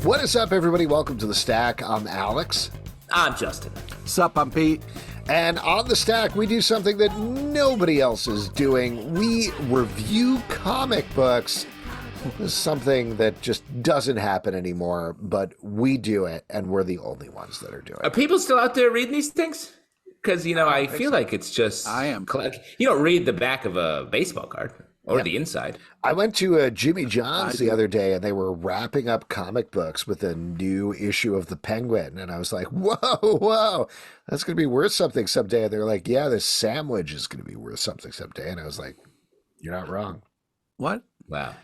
What is up, everybody? Welcome to The Stack. I'm Alex. I'm Justin. Sup, I'm Pete. And on The Stack, we do something that nobody else is doing. We review comic books. This is something that just doesn't happen anymore, but we do it, and we're the only ones that are doing it. Are people still out there reading these things? Because, I feel like it's just... I am. You don't read the back of a baseball card or the inside. I went to Jimmy John's the other day, and they were wrapping up comic books with a new issue of The Penguin, and I was like, whoa, that's going to be worth something someday. And they're like, yeah, this sandwich is going to be worth something someday. And I was like, you're not wrong. What? Wow.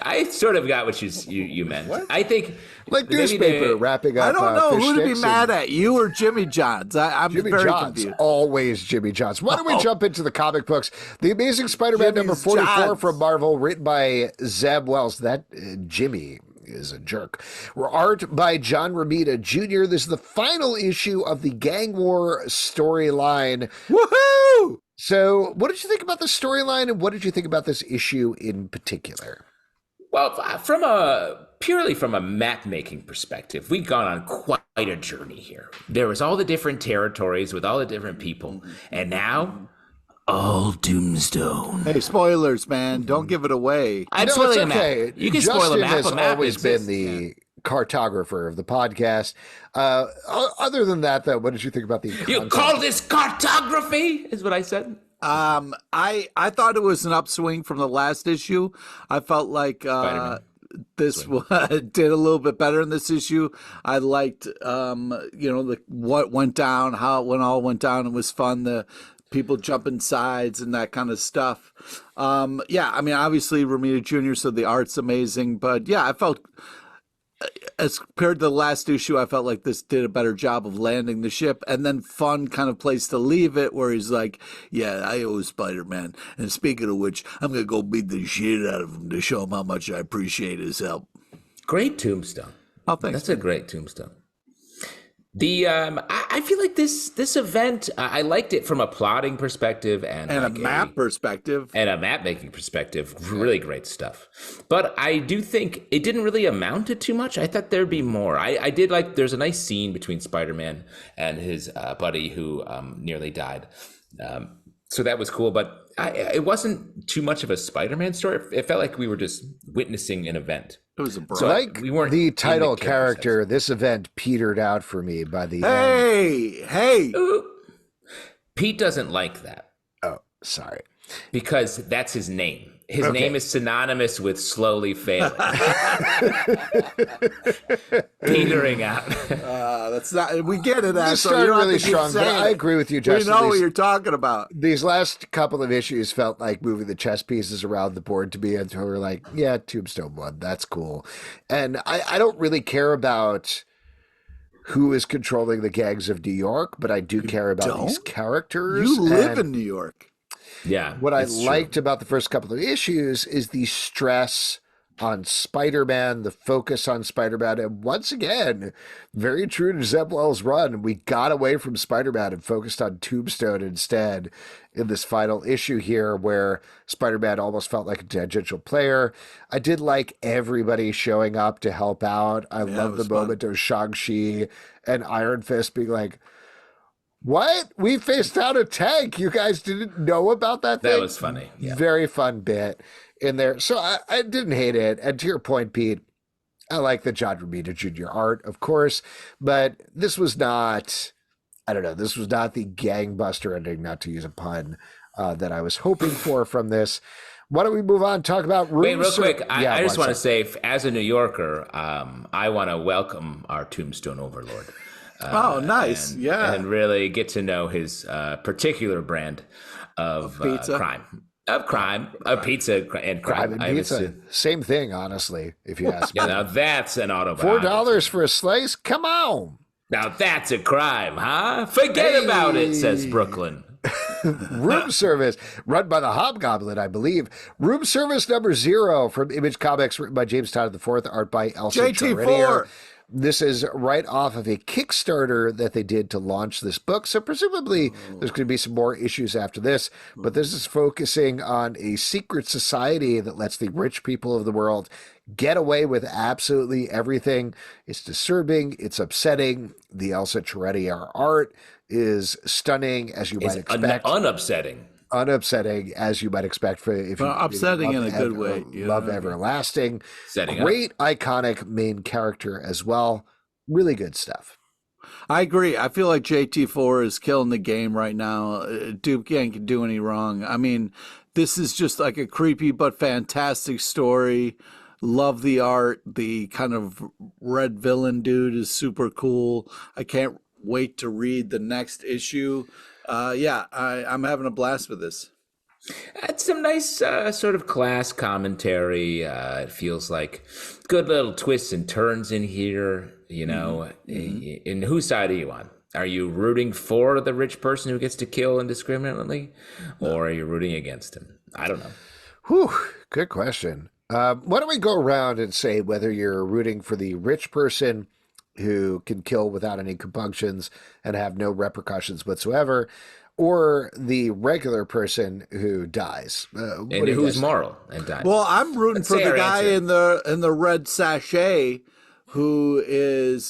I sort of got what you meant. What? I think like newspaper wrapping up. I don't know who to be mad and at, you or Jimmy John's. I'm Jimmy very John's, confused. always Jimmy John's. Why don't we jump into the comic books? The Amazing Spider-Man number 44 Johns. from Marvel, written by Zeb Wells. That Jimmy is a jerk. Art by John Romita Jr. This is the final issue of the Gang War storyline. Woohoo! So, what did you think about the storyline, and what did you think about this issue in particular? Well, purely from a map-making perspective, we've gone on quite a journey here. There was all the different territories with all the different people, and now, all Tombstone. Hey, spoilers, man. Don't give it away. I'm No, spoiling it's a okay. map. You can Justin spoil a map. has A map always exists. been the cartographer of the podcast. Other than that, though, what did you think about the You content? call this cartography, is what I said. I thought it was an upswing from the last issue. I felt like this did a little bit better in this issue. I liked what went down, how it all went down. It was fun. The people jumping sides and that kind of stuff. Obviously Romita Jr., so the art's amazing. But yeah, I felt, as compared to the last issue, I felt like this did a better job of landing the ship, and then fun kind of place to leave it, where he's like, yeah, I owe Spider-Man. And speaking of which, I'm going to go beat the shit out of him to show him how much I appreciate his help. Great tombstone. Oh, thanks. That's a great tombstone. The I feel like this event, I liked it from a plotting perspective and And like a map perspective. and a map making perspective. Really great stuff. But I do think it didn't really amount to too much. I thought there'd be more. I did like, there's a nice scene between Spider-Man and his buddy who nearly died. So that was cool, but it wasn't too much of a Spider-Man story. It felt like we were just witnessing an event. It was a So Like we weren't the in title character's character, this event petered out for me by the end. Hey. Ooh. Pete doesn't like that Oh, sorry. because that's his name. His Okay. name is synonymous with slowly failing. Petering out. That's not. We get it. This Asshole. You started don't have really to keep strong, but saying I it. agree with you, We Justin. know what you're talking about. These last couple of issues felt like moving the chess pieces around the board to me until we're like, yeah, Tombstone won. That's cool. And I don't really care about who is controlling the gangs of New York, but I do care about these don't? characters. You live and in New York. Yeah. what I it's true. liked about the first couple of issues is the stress on Spider-Man, the focus on Spider-Man, and once again, very true to Zeb Wells' run, we got away from Spider-Man and focused on Tombstone instead in this final issue here, where Spider-Man almost felt like a tangential player. I did like everybody showing up to help out. I love it the was fun. moment of Shang-Chi and Iron Fist being like, what? We faced down a tank. You guys didn't know about that thing? That was funny. Yeah. Very fun bit in there. So I didn't hate it. And to your point, Pete, I like the John Romita Jr. art, of course, but this was not, I don't know, this was not the gangbuster ending, not to use a pun, that I was hoping for from this. Why don't we move on and talk about room Wait, real quick. Yeah, I just one want to second. say, as a New Yorker, I want to welcome our Tombstone Overlord. Oh, nice. Yeah. And really get to know his particular brand of pizza? of pizza and crime. Crime and I would pizza. assume. Same thing, honestly, if you ask me. Yeah, now that's an autobiography. $4 for a slice? Come on. Now that's a crime, huh? Forget about it, says Brooklyn. Room Service, run by the Hobgoblin, I believe. Room Service number 0 from Image Comics, written by James Todd IV, art by Elsa JT4. Charretier. This is right off of a Kickstarter that they did to launch this book. So presumably there's going to be some more issues after this. But this is focusing on a secret society that lets the rich people of the world get away with absolutely everything. It's disturbing. It's upsetting. The Elsa Charretier art is stunning, as you might expect. Unupsetting, as you might expect. Upsetting in a good way. Love everlasting. Great iconic main character as well. Really good stuff. I agree. I feel like JT4 is killing the game right now. Dude can't do any wrong. I mean, this is just like a creepy but fantastic story. Love the art. The kind of red villain dude is super cool. I can't wait to read the next issue. I'm having a blast with this. It's some nice sort of class commentary. It feels like good little twists and turns in here. You know, in whose side are you on? Are you rooting for the rich person who gets to kill indiscriminately, or are you rooting against him? I don't know. Whew, good question. Why don't we go around and say whether you're rooting for the rich person who can kill without any compunctions and have no repercussions whatsoever, or the regular person who dies, and who's moral and dies. Well, I'm rooting for the guy in the red sachet who is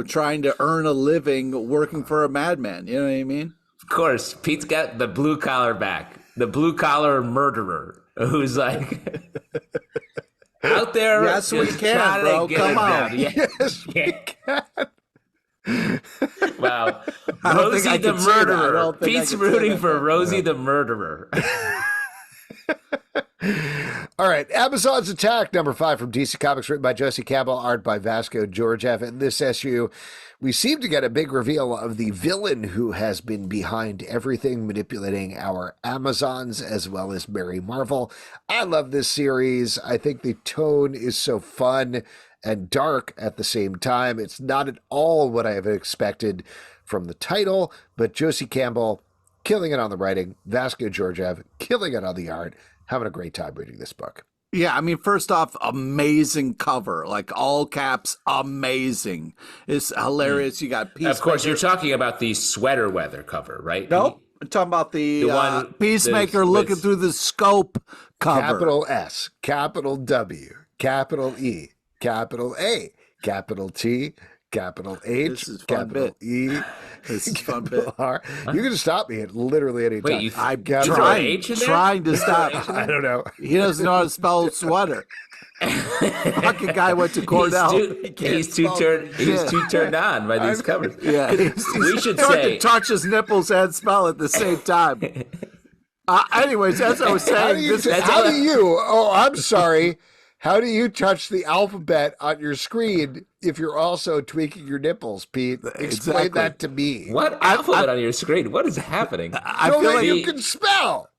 trying to earn a living working for a madman. You know what I mean? Of course, Pete's got the blue collar back, the blue collar murderer who's like out there. Yes, we can, bro. Come on. Yes, we can. Wow. Rosie the murderer. Pete's rooting for Rosie the murderer. All right. Amazon's Attack, number 5 from DC Comics, written by Josie, Campbell, art by Vasco Georgiev. In this issue, we seem to get a big reveal of the villain who has been behind everything, manipulating our Amazons as well as Mary Marvel. I love this series. I think the tone is so fun and dark at the same time. It's not at all what I have expected from the title, but Josie Campbell killing it on the writing, Vasco Georgiev killing it on the art. Having a great time reading this book. Yeah, I mean, first off, amazing cover, like all caps, amazing. It's hilarious. You got Peacemaker. Of course, you're talking about the sweater weather cover, right? Nope. I'm talking about the one Peacemaker looking through the scope cover. Capital S, capital W, capital E, capital A, capital T, capital H, capital E, this is fun capital R. You can stop me at literally any time. Wait, I'm trying to stop. I don't know. He doesn't know how to spell sweater. Fucking guy went to Cornell. He's too turned on by these covers. Yeah, we should say touch his nipples and spell at the same time. Anyways, as I was saying, I'm sorry. How do you touch the alphabet on your screen if you're also tweaking your nipples, Pete? Explain that to me. What alphabet on your screen? What is happening? I feel like you can spell.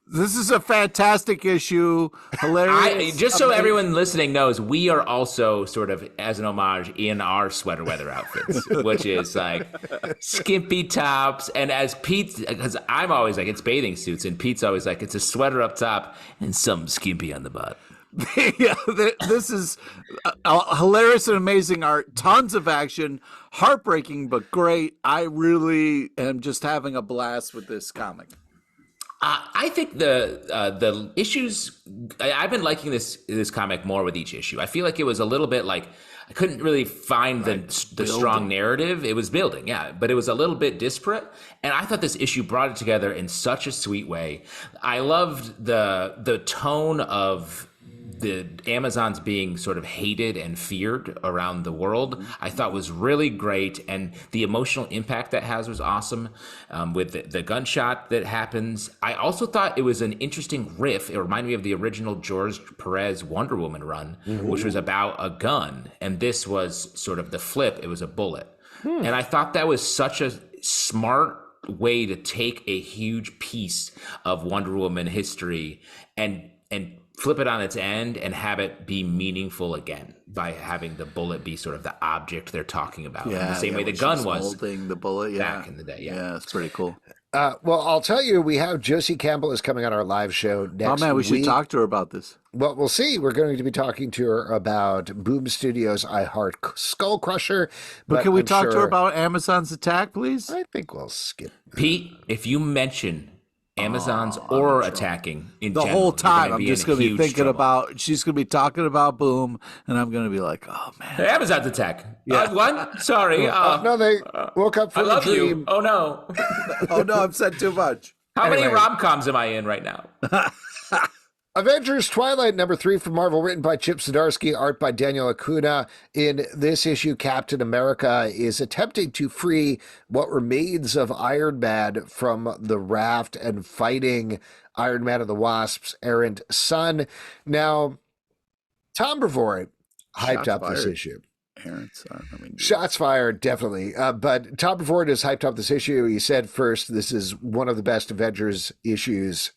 This is a fantastic issue. Hilarious. Just so everyone listening knows, we are also sort of, as an homage, in our sweater weather outfits, which is like skimpy tops. And as Pete, because I'm always like, it's bathing suits, and Pete's always like, it's a sweater up top and some skimpy on the bottom. Yeah, this is hilarious and amazing art. Tons of action, heartbreaking but great. I really am just having a blast with this comic. I think the issues. I've been liking this comic more with each issue. I feel like it was a little bit like I couldn't really find the strong narrative. It was building, yeah, but it was a little bit disparate. And I thought this issue brought it together in such a sweet way. I loved the tone of the Amazons being sort of hated and feared around the world, I thought was really great. And the emotional impact that has was awesome with the gunshot that happens. I also thought it was an interesting riff. It reminded me of the original George Perez Wonder Woman run, which was about a gun. And this was sort of the flip. It was a bullet. And I thought that was such a smart way to take a huge piece of Wonder Woman history and flip it on its end and have it be meaningful again by having the bullet be sort of the object they're talking about. In the same way the gun was holding the bullet back in the day. Yeah, it's pretty cool. Well, I'll tell you, we have Josie Campbell is coming on our live show next week. Oh, man, we should talk to her about this. Well, we'll see. We're going to be talking to her about Boom Studios' I Heart Skull Crusher. But can we talk to her about Amazon's Attack, please? I think we'll skip. Pete, if you mention Amazons or attacking in the general. whole time. I'm just going to be thinking trouble. about, she's going to be talking about Boom, and I'm going to be like, oh, man. The Amazons attack. What? Sorry. No, they woke up I from love a dream. you. Oh, no. Oh, no, I've said too much. How many rom-coms am I in right now? Avengers Twilight #3 from Marvel, written by Chip Zdarsky, art by Daniel Acuña. In this issue, Captain America is attempting to free what remains of Iron Man from the raft and fighting Iron Man and the Wasp's errant son. Now, Tom Brevoort hyped up this issue. Shots fired, definitely. But Tom Brevoort has hyped up this issue. He said first, this is one of the best Avengers issues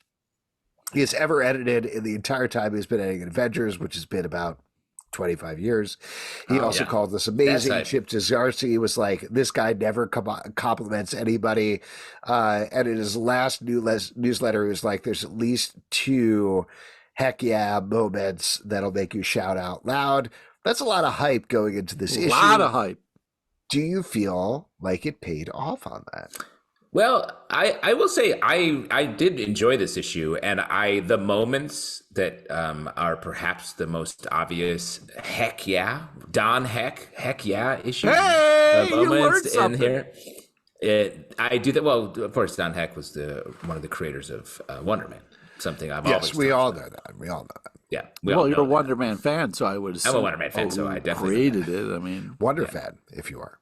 he has ever edited in the entire time he's been editing Avengers, which has been about 25 years. He also called this amazing. Chip Zdarsky was like, this guy never compliments anybody. And in his last newsletter, he was like, there's at least 2 heck yeah moments that'll make you shout out loud. That's a lot of hype going into this issue. A lot of hype. Do you feel like it paid off on that? Well, I will say I did enjoy this issue, and the moments that are perhaps the most obvious heck yeah issues. Hey, you learned something in here. I do that. Well, of course, Don Heck was one of the creators of Wonder Man. Something I've always. Yes, we all know that. We all know that. Yeah. Well, you're a Wonder Man fan, so I would assume. I'm a Wonder Man fan, so I definitely created it. I mean, Wonder fan, if you are.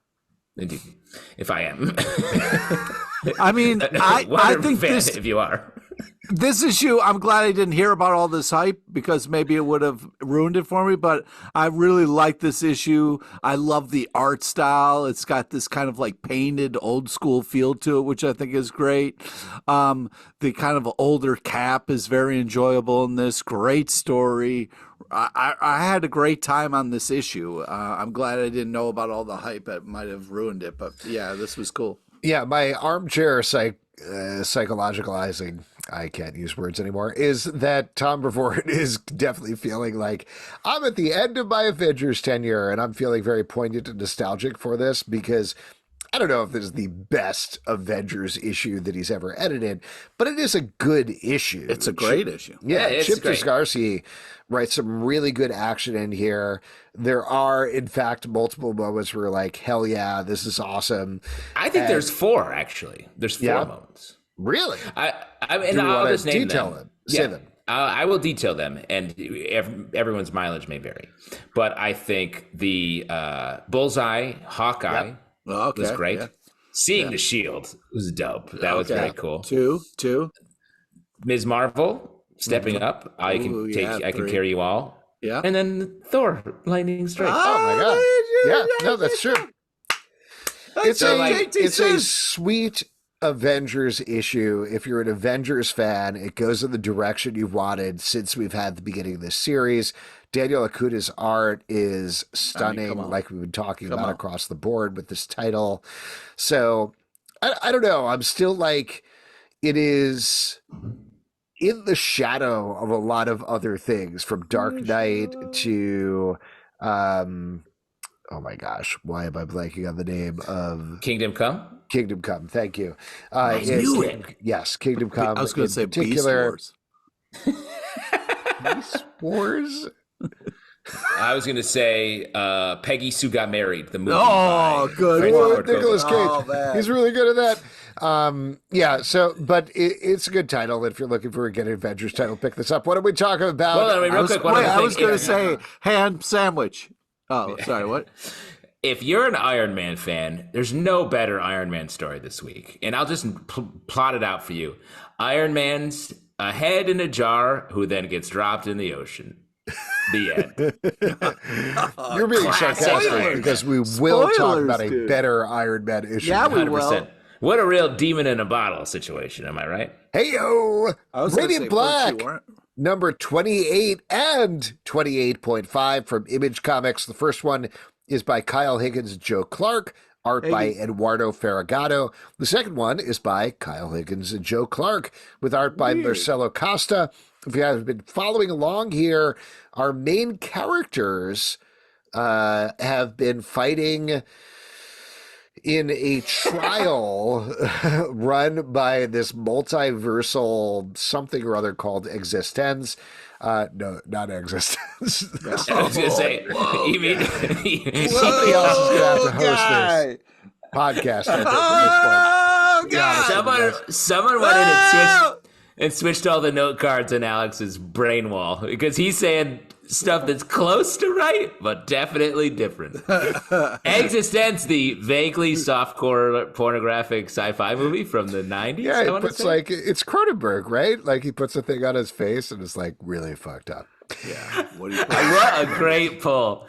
Indeed, if I am. I mean, I think fan, this, if you are. This issue, I'm glad I didn't hear about all this hype because maybe it would have ruined it for me, but I really like this issue. I love the art style. It's got this kind of like painted old school feel to it, which I think is great. The kind of older Cap is very enjoyable in this. Great story. I had a great time on this issue. I'm glad I didn't know about all the hype that might have ruined it, but yeah, this was cool. Yeah, my armchair psychologicalizing, I can't use words anymore, is that Tom Brevoort is definitely feeling like I'm at the end of my Avengers tenure, and I'm feeling very poignant and nostalgic for this because I don't know if this is the best Avengers issue that he's ever edited, but it is a good issue. It's a great issue. Yeah, it's Chip great. Zdarsky writes some really good action in here. There are, in fact, multiple moments where like, hell yeah, this is awesome. I think there's 4, actually. There's 4 moments. Really? I'll just name them. Say them. I will detail them, and everyone's mileage may vary. But I think the Bullseye, Hawkeye was great. Yeah. Seeing the Shield was dope. That was very cool. 2. Ms. Marvel stepping up. I can carry you all. Yeah. And then Thor, lightning strike. Oh my god. Yeah, no, that's true. It's a sweet Avengers issue. If you're an Avengers fan, it goes in the direction you've wanted since we've had the beginning of this series. Daniel Acuña's art is stunning, like we've been talking about across the board with this title. So I don't know. I'm still like, it is in the shadow of a lot of other things, from Dark Knight to oh my gosh, why am I blanking on the name of Kingdom Come? Kingdom Come, thank you. I knew it. Yes, Kingdom Come. I was going to say Beast Wars. Beast Wars? I was going to say Peggy Sue Got Married, the movie. Oh, good. Nicolas Cage. He's really good at that. Yeah, so, but it's a good title. If you're looking for a good Avengers title, pick this up. What are we talking about? Well, real quick, I was going to say ham sandwich. Oh, sorry, what? If you're an Iron Man fan, there's no better Iron Man story this week. And I'll just plot it out for you. Iron Man's a head in a jar who then gets dropped in the ocean. The end. You're being sarcastic because we will talk about a better Iron Man issue. Yeah, we will. What a real demon in a bottle situation, am I right? Hey-yo! Radiant Black, number 28 and 28.5 from Image Comics. The first one is by Kyle Higgins and Joe Clark, art by Eduardo Ferigato. The second one is by Kyle Higgins and Joe Clark, with art by Marcelo Costa. If you have been following along here, our main characters have been fighting in a trial run by this multiversal something or other called Existence. No, not Existence. I was going to say, you mean somebody else is going to have to host this podcast. Oh, God. Someone went in and switched all the note cards in Alex's brain wall because he's saying stuff that's close to right, but definitely different. Existence, the vaguely softcore pornographic sci-fi movie from the 90s. Yeah, he puts like, it's Cronenberg, right? Like he puts a thing on his face and it's like really fucked up. Yeah. What a great pull.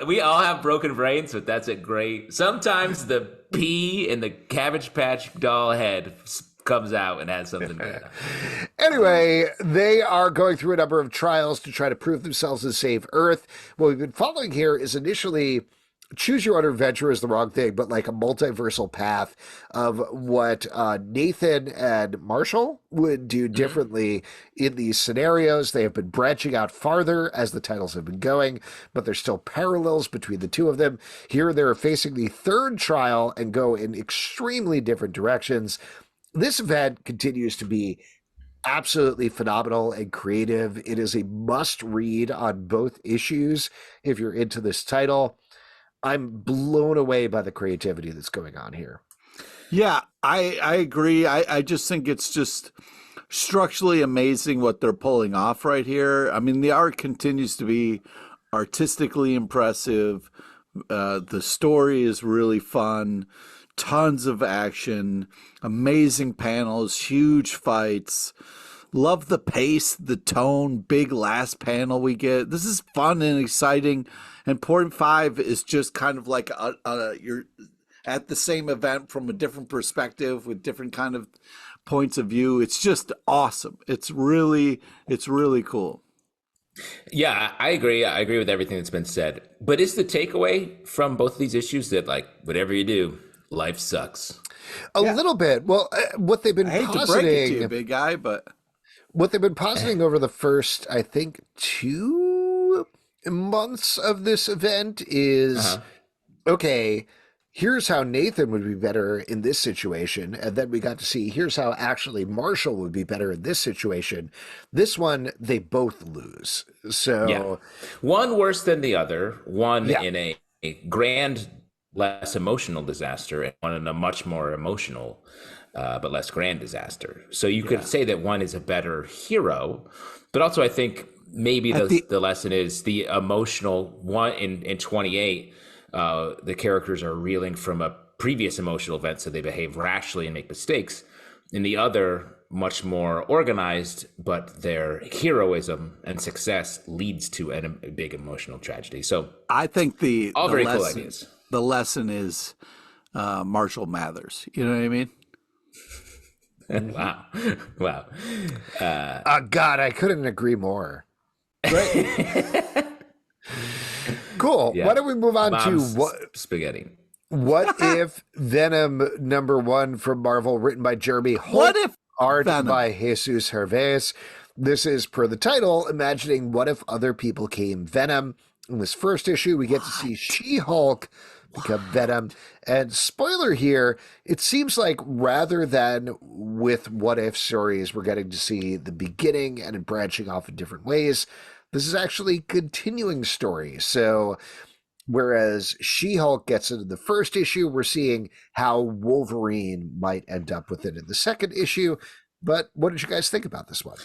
We all have broken brains, but that's a great. Sometimes the pea in the Cabbage Patch doll head comes out and has something going on. Anyway, they are going through a number of trials to try to prove themselves and save Earth. What we've been following here is initially choose your own adventure is the wrong thing, but like a multiversal path of what Nathan and Marshall would do differently in these scenarios. They have been branching out farther as the titles have been going, but there's still parallels between the two of them. Here they're facing the third trial and go in extremely different directions. This event continues to be absolutely phenomenal and creative. It is a must read on both issues if you're into this title. I'm blown away by the creativity that's going on here. Yeah, I agree. I just think it's just structurally amazing what they're pulling off right here. I mean, the art continues to be artistically impressive. The story is really fun. Tons of action, amazing panels, huge fights. Love the pace, the tone, big last panel we get. This is fun and exciting. And Point 5 is just kind of like you're at the same event from a different perspective with different kind of points of view. It's just awesome. It's really cool. Yeah, I agree. I agree with everything that's been said. But is the takeaway from both of these issues that, like, whatever you do, life sucks? A little bit. Well, what they've been positing, to break it to you, big guy, but what they've been positing over the first, I think, 2 months of this event is, okay, here's how Nathan would be better in this situation. And then we got to see, here's how actually Marshall would be better in this situation. This one, they both lose. So one worse than the other, one in a grand, less emotional disaster, and one in a much more emotional but less grand disaster. So you could say that one is a better hero, but also I think maybe the lesson is the emotional one in 28. The characters are reeling from a previous emotional event, so they behave rashly and make mistakes. In the other, much more organized, but their heroism and success leads to a big emotional tragedy. So I think the lesson is Marshall Mathers. You know what I mean? Wow. God, I couldn't agree more. Right. Cool. Yeah. Why don't we move on to spaghetti? What if Venom #1 from Marvel, written by Jeremy Holt, what if art by Jesús Hervás? This is, per the title, imagining what if other people came Venom. In this first issue, we get to see She-Hulk become Venom. And spoiler here, it seems like rather than with what if stories, we're getting to see the beginning and branching off in different ways. This is actually continuing story. So whereas She-Hulk gets into the first issue, we're seeing how Wolverine might end up with it in the second issue. But what did you guys think about this one?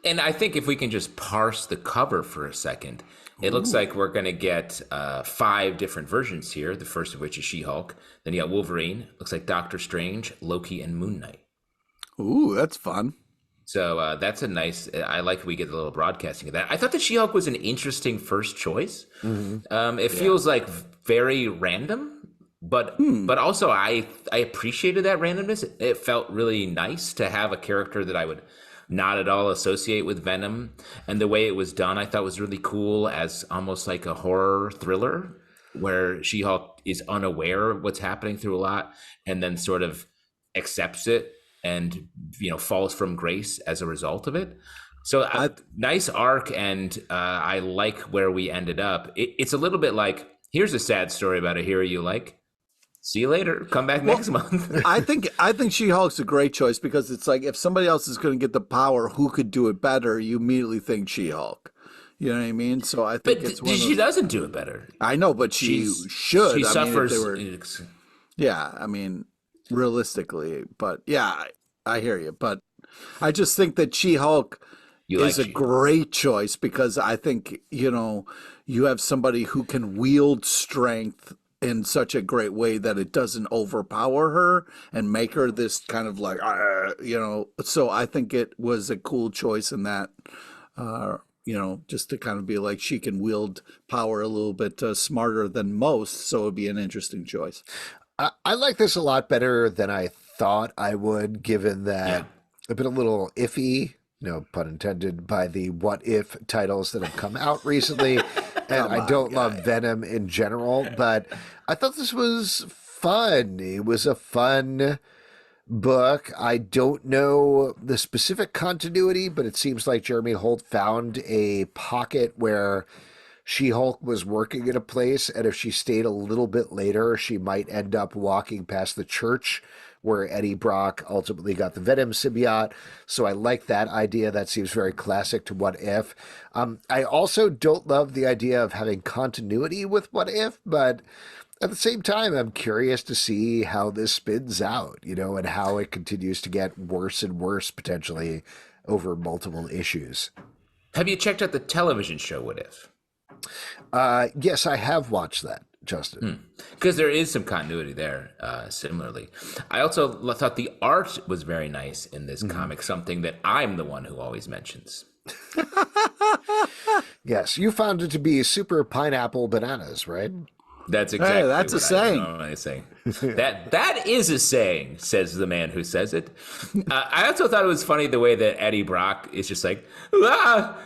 And I think if we can just parse the cover for a second, it looks like we're going to get 5 different versions here, the first of which is She-Hulk. Then you got Wolverine, looks like Doctor Strange, Loki, and Moon Knight. Ooh, that's fun. So that's a nice, I like we get a little broadcasting of that. I thought that She-Hulk was an interesting first choice. It feels like very random, but also I appreciated that randomness. It felt really nice to have a character that I would not at all associate with Venom. And the way it was done, I thought was really cool as almost like a horror thriller where She-Hulk is unaware of what's happening through a lot and then sort of accepts it and, you know, falls from grace as a result of it. So nice arc, and I like where we ended up. It's a little bit like, here's a sad story about a hero you like. See you later. Come back next month. I think She-Hulk's a great choice because it's like if somebody else is going to get the power, who could do it better? You immediately think She-Hulk. You know what I mean? So I think she doesn't do it better. I know, but she should. She suffers. Yeah, I mean, realistically, but yeah, I hear you. But I just think that She-Hulk is a great choice because I think, you have somebody who can wield strength in such a great way that it doesn't overpower her and make her this kind of like, so I think it was a cool choice in that, just to kind of be like, she can wield power a little bit smarter than most. So it'd be an interesting choice. I like this a lot better than I thought I would, given that I've been a little iffy, no pun intended, by the what if titles that have come out recently. And I don't love Venom in general, but I thought this was fun. It was a fun book. I don't know the specific continuity, but it seems like Jeremy Holt found a pocket where She-Hulk was working in a place, and if she stayed a little bit later, she might end up walking past the church where Eddie Brock ultimately got the Venom symbiote. So I like that idea. That seems very classic to What If. I also don't love the idea of having continuity with What If, but at the same time, I'm curious to see how this spins out, and how it continues to get worse and worse potentially over multiple issues. Have you checked out the television show What If? Yes, I have watched that, Justin. Because there is some continuity there, similarly. I also thought the art was very nice in this comic, something that I'm the one who always mentions. Yes, you found it to be super pineapple bananas, right? That's exactly that's what a saying. I say. That is a saying, says the man who says it. I also thought it was funny the way that Eddie Brock is just like,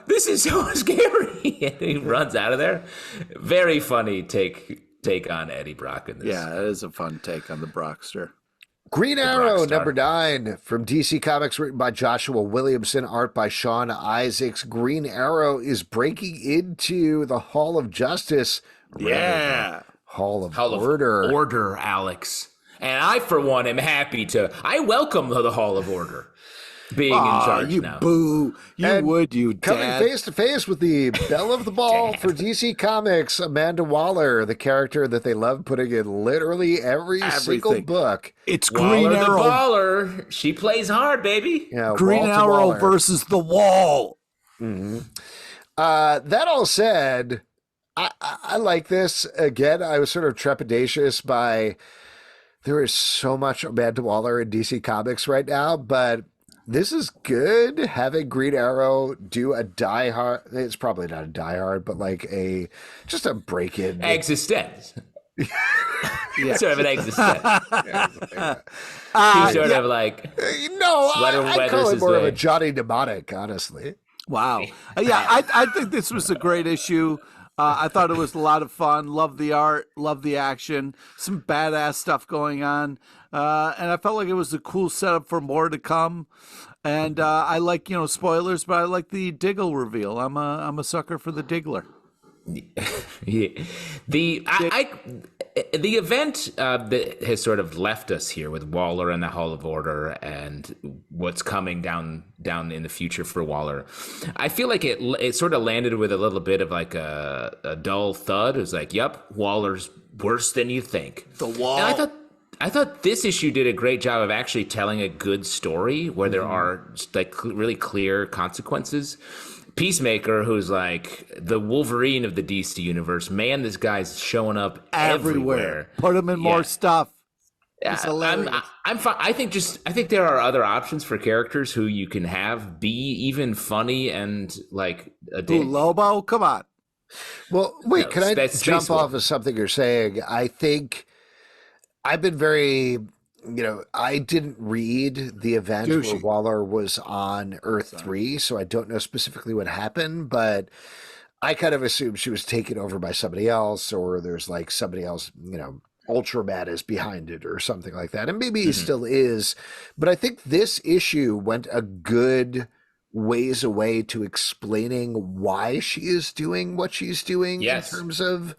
this is so scary, and he runs out of there. Very funny take on Eddie Brock in this. Yeah, it is a fun take on the Brockster. Green Arrow #9 from DC Comics, written by Joshua Williamson, art by Sean Izaakse. Green Arrow is breaking into the Hall of Justice. Yeah. Hall of Order. Order, Alex. And I, for one, am happy I welcome the Hall of Order being in charge now. Boo. You coming dad. face to face with the belle of the ball for DC Comics, Amanda Waller, the character that they love putting in literally every single book. It's Waller Green Arrow. The baller. She plays hard, baby. Yeah, Green Arrow Waller versus the Wall. Mm-hmm. That all said, I like this. Again, I was sort of trepidatious by there is so much Amanda Waller in DC Comics right now, but this is good. Having Green Arrow do a Die Hard, it's probably not a Die Hard, but like just a break-in. Existence. Sort of an existence. Sort of like I call it more of a Johnny Mnemonic, honestly. Wow. I think this was a great issue. I thought it was a lot of fun. Love the art, love the action, some badass stuff going on. And I felt like it was a cool setup for more to come. And I like, spoilers, but I like the Diggle reveal. I'm a sucker for the Diggler. Yeah. The event that has sort of left us here with Waller and the Hall of Order and what's coming down in the future for Waller, I feel like it sort of landed with a little bit of like a dull thud. It was like, yep, Waller's worse than you think. The Wall. And I thought this issue did a great job of actually telling a good story where there are like really clear consequences. Peacemaker, who's like the Wolverine of the DC universe, man, this guy's showing up everywhere. Put him in more stuff. It's hilarious. I'm fine. I think there are other options for characters who you can have be even funny and like a dick. Lobo, come on. Well, wait, can I jump off of something you're saying? I think I've been very, I didn't read the event where Waller was on Earth 3, so I don't know specifically what happened, but I kind of assumed she was taken over by somebody else, or there's like somebody else, Ultraman is behind it or something like that. And maybe he still is, but I think this issue went a good ways away to explaining why she is doing what she's doing in terms of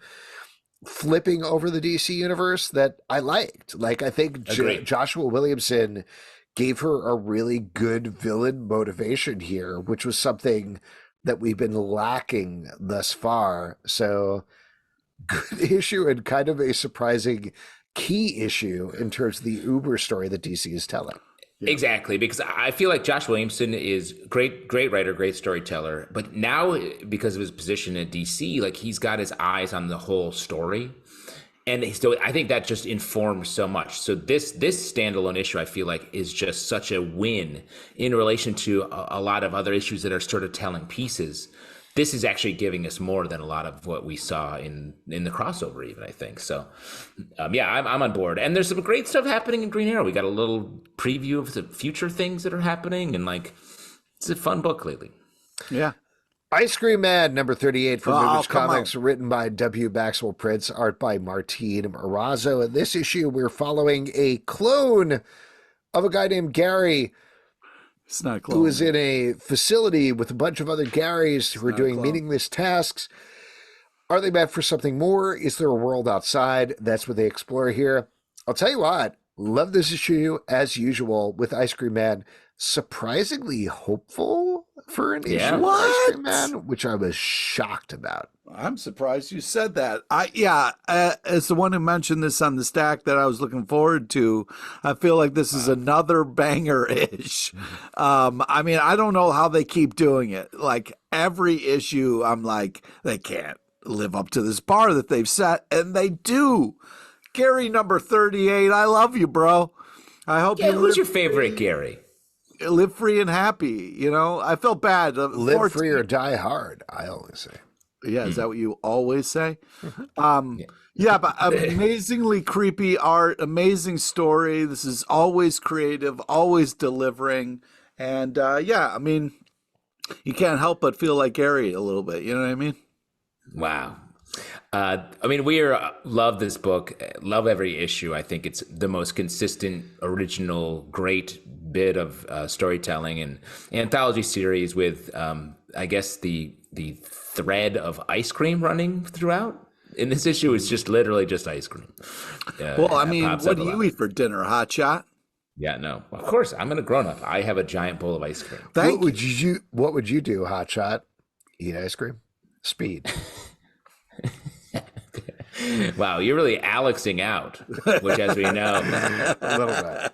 flipping over the DC universe that I liked. Like, I think Joshua Williamson gave her a really good villain motivation here, which was something that we've been lacking thus far. So good issue and kind of a surprising key issue in terms of the Uber story that DC is telling. Yeah. Exactly, because I feel like Josh Williamson is great writer, great storyteller, but now because of his position at DC, like he's got his eyes on the whole story. And so I think that just informed so much. So this standalone issue, I feel like, is just such a win in relation to a lot of other issues that are sort of telling pieces. This is actually giving us more than a lot of what we saw in the crossover, even, I think. So, yeah, I'm on board. And there's some great stuff happening in Green Arrow. We got a little preview of the future things that are happening. And, like, it's a fun book lately. Yeah. Ice Cream Man, number 38 from Image Comics, written by W. Maxwell Prince, art by Martin Morazzo. In this issue, we're following a clone of a guy named Gary, it's not a clone, who is in a facility with a bunch of other Garys who are doing meaningless tasks. Are they meant for something more? Is there a world outside? That's what they explore here. I'll tell you what, love this issue as usual with Ice Cream Man. Surprisingly hopeful for an issue with Ice Cream Man, which I was shocked about. I'm surprised you said that. As the one who mentioned this on the stack that I was looking forward to, I feel like this is another banger-ish. I mean, I don't know how they keep doing it. Like every issue, I'm like, they can't live up to this bar that they've set, and they do. Gary number 38, I love you, bro. I hope you. Who's your favorite Gary? Live free and happy. You know, I felt bad. Live free or die hard, I always say. Yeah, is that what you always say? Yeah, but amazingly creepy art, amazing story. This is always creative, always delivering. And yeah, I mean, you can't help but feel like Gary a little bit. You know what I mean? Wow. I mean, love this book, love every issue. I think it's the most consistent, original, great bit of storytelling and anthology series with, I guess, the thread of ice cream running throughout. In this issue, it's just literally just ice cream. Well, I mean, what do you eat for dinner, hotshot? Yeah, no. Of course, I'm a grown-up. I have a giant bowl of ice cream. What would you do, hotshot? Eat ice cream? Speed. Wow, you're really Alexing out, which, as we know, a little bit.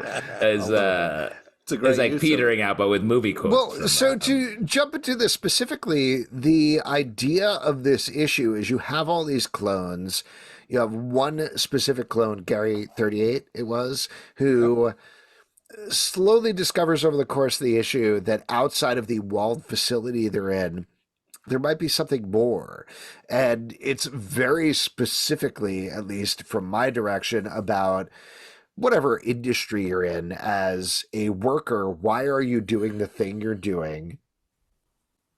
is like petering out, but with movie quotes. Well, so to jump into this specifically, the idea of this issue is you have all these clones. You have one specific clone, Gary 38, it was, who slowly discovers over the course of the issue that outside of the walled facility they're in, there might be something more. And it's very specifically, at least from my direction, about whatever industry you're in as a worker. Why are you doing the thing you're doing?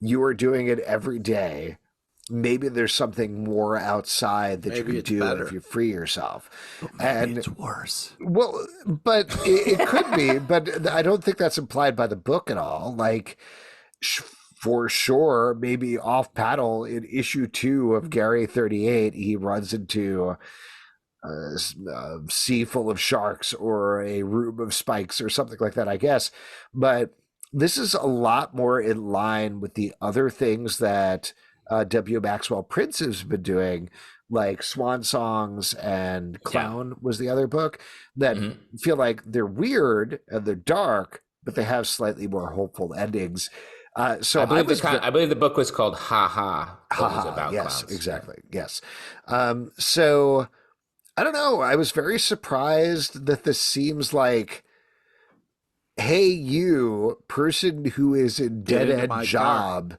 You are doing it every day. Maybe there's something more outside that you can do if you free yourself. And it's worse. Well, but it could be, but I don't think that's implied by the book at all. Like, for sure, maybe off paddle in issue 2 of Gary 38, he runs into a sea full of sharks or a room of spikes or something like that, I guess. But this is a lot more in line with the other things that W. Maxwell Prince has been doing, like Swan Songs and Clown was the other book, that feel like they're weird and they're dark, but they have slightly more hopeful endings. So I believe the book was called Ha Ha. About yes, clowns. Exactly. Yes. So I don't know. I was very surprised that this seems like, hey, you person who is in dead end job.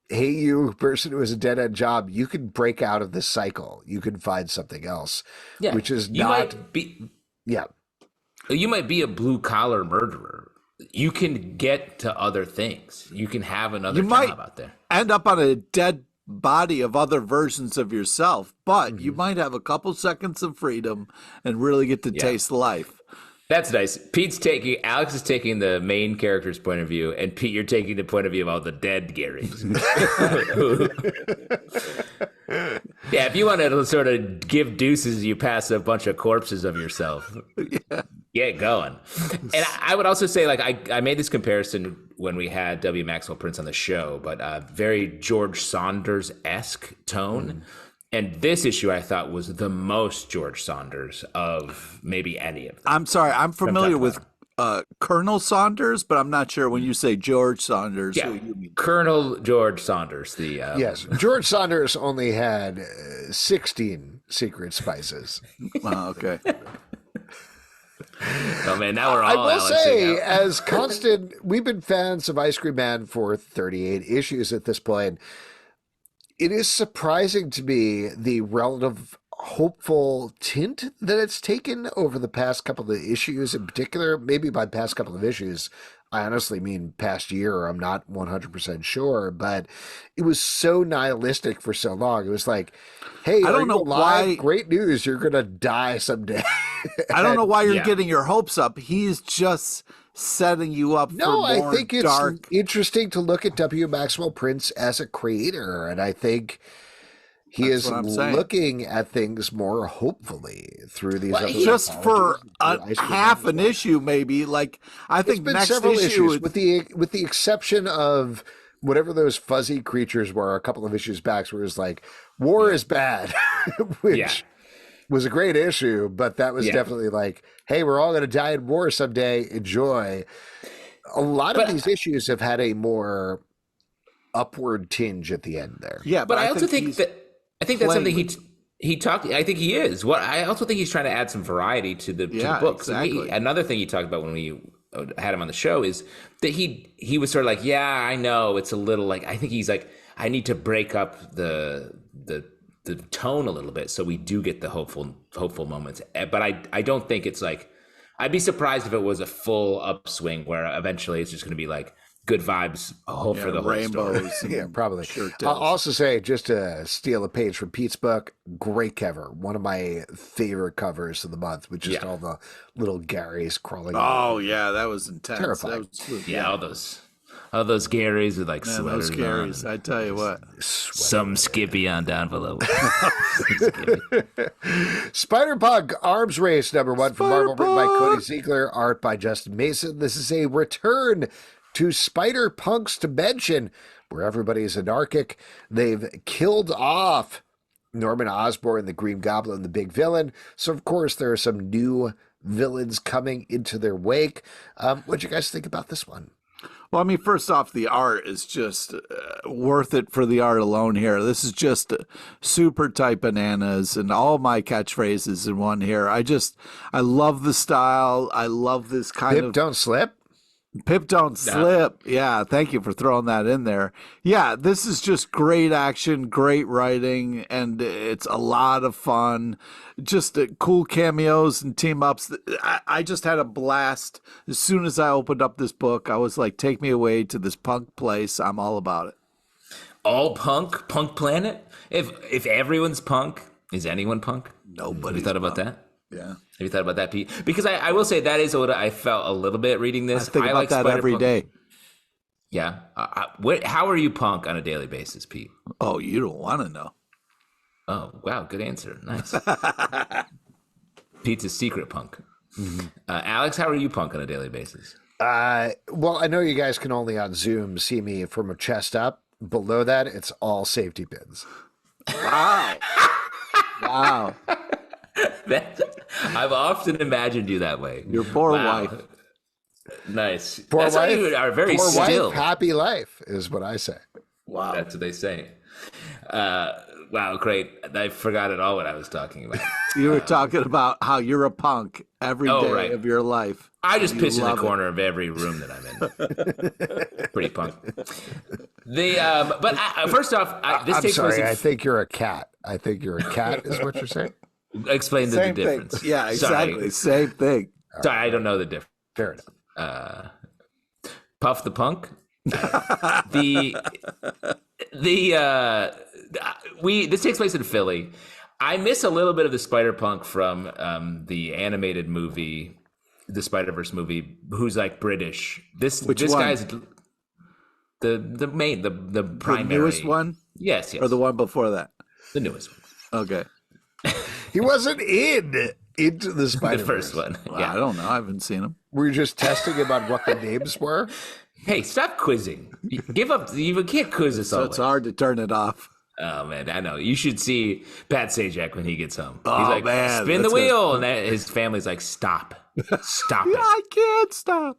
Hey, you person who is a dead end job. You can break out of this cycle. You can find something else. Yeah. Which is not. You might be a blue collar murderer. You can get to other things. You can have another job out there. End up on a dead body of other versions of yourself, but you might have a couple seconds of freedom and really get to taste life. That's nice. Alex is taking the main character's point of view, and Pete, you're taking the point of view of all the dead Garys. Yeah, if you want to sort of give deuces, you pass a bunch of corpses of yourself. Yeah. Get going. And I would also say, like, I made this comparison when we had W. Maxwell Prince on the show, but very George Saunders-esque tone. And this issue, I thought, was the most George Saunders of maybe any of them. I'm sorry, I'm familiar with Colonel Saunders, but I'm not sure when you say George Saunders. Yeah, who you mean. Colonel George Saunders. Yes, George Saunders only had 16 secret spices. Oh, okay. Oh man, now we're all. I will say, out. as constant, we've been fans of Ice Cream Man for 38 issues at this point. It is surprising to me the relative hopeful tint that it's taken over the past couple of issues in particular. Maybe by past couple of issues, I honestly mean past year. I'm not 100% sure, but it was so nihilistic for so long. It was like, hey, I don't know why. Great news, you're going to die someday. I don't know why you're getting your hopes up. He's just setting you up for more I think it's dark. interesting to look at W. Maxwell Prince as a creator, and I think he is looking at things more hopefully through these. Other just for half an issue, maybe. Like I think next several issue, with the exception of whatever those fuzzy creatures were, a couple of issues back, where it was like war is bad, which was a great issue, but that was definitely like, hey, we're all going to die in war someday. Enjoy. A lot of these issues have had a more upward tinge at the end there. Yeah, but I also think that's something he talked. I think he is. I also think he's trying to add some variety to the book. Exactly. Another thing he talked about when we had him on the show is that he was sort of like, yeah, I know it's a little like, I think he's like, I need to break up the tone a little bit so we do get the hopeful moments. But I don't think it's like, I'd be surprised if it was a full upswing where eventually it's just going to be like good vibes, hope for the whole story. Yeah, probably. Sure I'll also say, just to steal a page from Pete's book, great cover. One of my favorite covers of the month, with just all the little Garys crawling. Oh yeah, that was intense. Terrifying. All those Garys with like sweaters. Those Garys, I tell you what. Some Skippy on down below. Spider-Punk Arms Race #1 from Marvel, written by Cody Ziegler, art by Justin Mason. This is a return to Spider-Punk's dimension, where everybody is anarchic. They've killed off Norman Osborn, the Green Goblin, the big villain. So, of course, there are some new villains coming into their wake. What do you guys think about this one? Well, I mean, first off, the art is just worth it for the art alone here. This is just super tight bananas and all my catchphrases in one here. I love the style. I love this kind of... Don't slip. Pip don't slip. Yeah, thank you for throwing that in there. Yeah, this is just great action, great writing, and it's a lot of fun. Just cool cameos and team ups. I just had a blast. As soon as I opened up this book, I was like, take me away to this punk place. I'm all about it. All punk planet? If everyone's punk, is anyone punk? Nobody. Have you thought about that? Yeah. Have you thought about that, Pete? Because I will say that is what I felt a little bit reading this. I think about that every day. Yeah. How are you punk on a daily basis, Pete? Oh, you don't want to know. Oh, wow. Good answer. Nice. Pete's a secret punk. Mm-hmm. Alex, how are you punk on a daily basis? Well, I know you guys can only on Zoom see me from a chest up. Below that, it's all safety pins. Wow. Wow. I've often imagined you that way. Your poor wife. Nice. Poor That's wife. How you are very poor still. Wife, happy life is what I say. Wow. That's what they say. Wow, great. I forgot it all what I was talking about. You were talking about how you're a punk every day of your life. I just piss in the corner of every room that I'm in. Pretty punk. But first off, this takes place. I think you're a cat. I think you're a cat, is what you're saying. Explain the difference. Thing. Yeah, exactly. Same thing. Sorry, I don't know the difference. Fair enough. Puff the Punk. This takes place in Philly. I miss a little bit of the Spider-Punk from the animated movie, the Spider-Verse movie, who's like British. This guy's the primary. The newest one? Yes. Or the one before that? The newest one. Okay. He wasn't into the Spider-Verse. The first one. Well, Yeah. I don't know. I haven't seen him. Were you just testing him on what the names were? Hey, stop quizzing. Give up. You can't quiz us So all. it's hard to turn it off. Oh, man, I know. You should see Pat Sajak when he gets home. Oh, He's like, man, spin the that's wheel. And his family's like, stop. Stop it. I can't stop.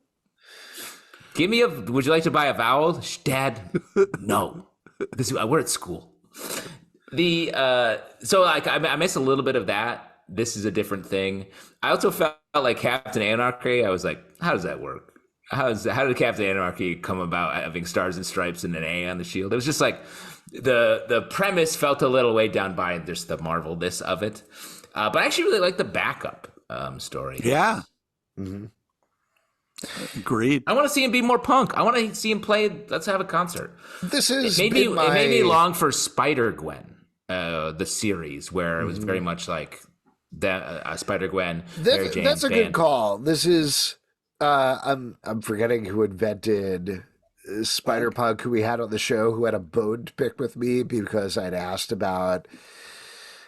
Give me would you like to buy a vowel? Dad, no. We're at school. So like, I missed a little bit of that. This is a different thing. I also felt like Captain Anarchy. I was like, how does that work? How did Captain Anarchy come about having stars and stripes and an A on the shield? It was just like the premise felt a little weighed down by just the Marvel-ness of it. But I actually really like the backup story. Yeah. Mm-hmm. Agreed. I want to see him be more punk. I want to see him play. Let's have a concert. This is it made me long for Spider-Gwen, the series, where it was very much like that Spider-Gwen. That's a good call. This is I'm forgetting who invented Spider-Punk, who we had on the show, who had a bone to pick with me because I'd asked about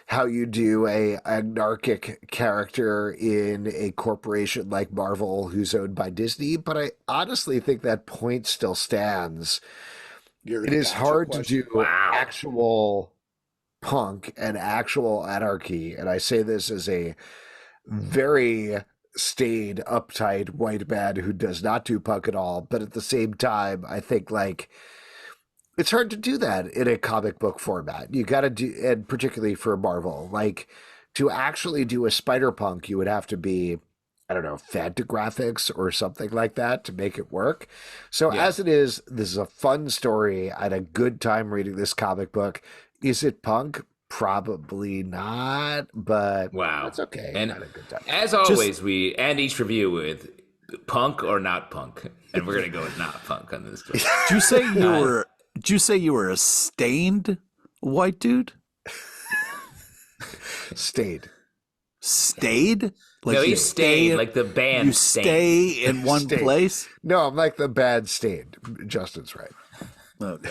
how you do a anarchic character in a corporation like Marvel who's owned by Disney. But I honestly think that point still stands. It is hard to do actual punk and actual anarchy. And I say this as a very staid, uptight white man who does not do punk at all. But at the same time, I think like it's hard to do that in a comic book format. You got to do, and particularly for Marvel, like to actually do a Spider-Punk, you would have to be, I don't know, Fantagraphics or something like that to make it work. So as it is, this is a fun story. I had a good time reading this comic book. Is it punk? Probably not, but that's okay. And I had a good time. As always, we end each review with punk or not punk, and we're gonna go with not punk on this. Did you say you were a stained white dude? Stayed. Like no, you stayed like the band. You stay in one place? No, I'm like the bad Stayed. Justin's right. Okay.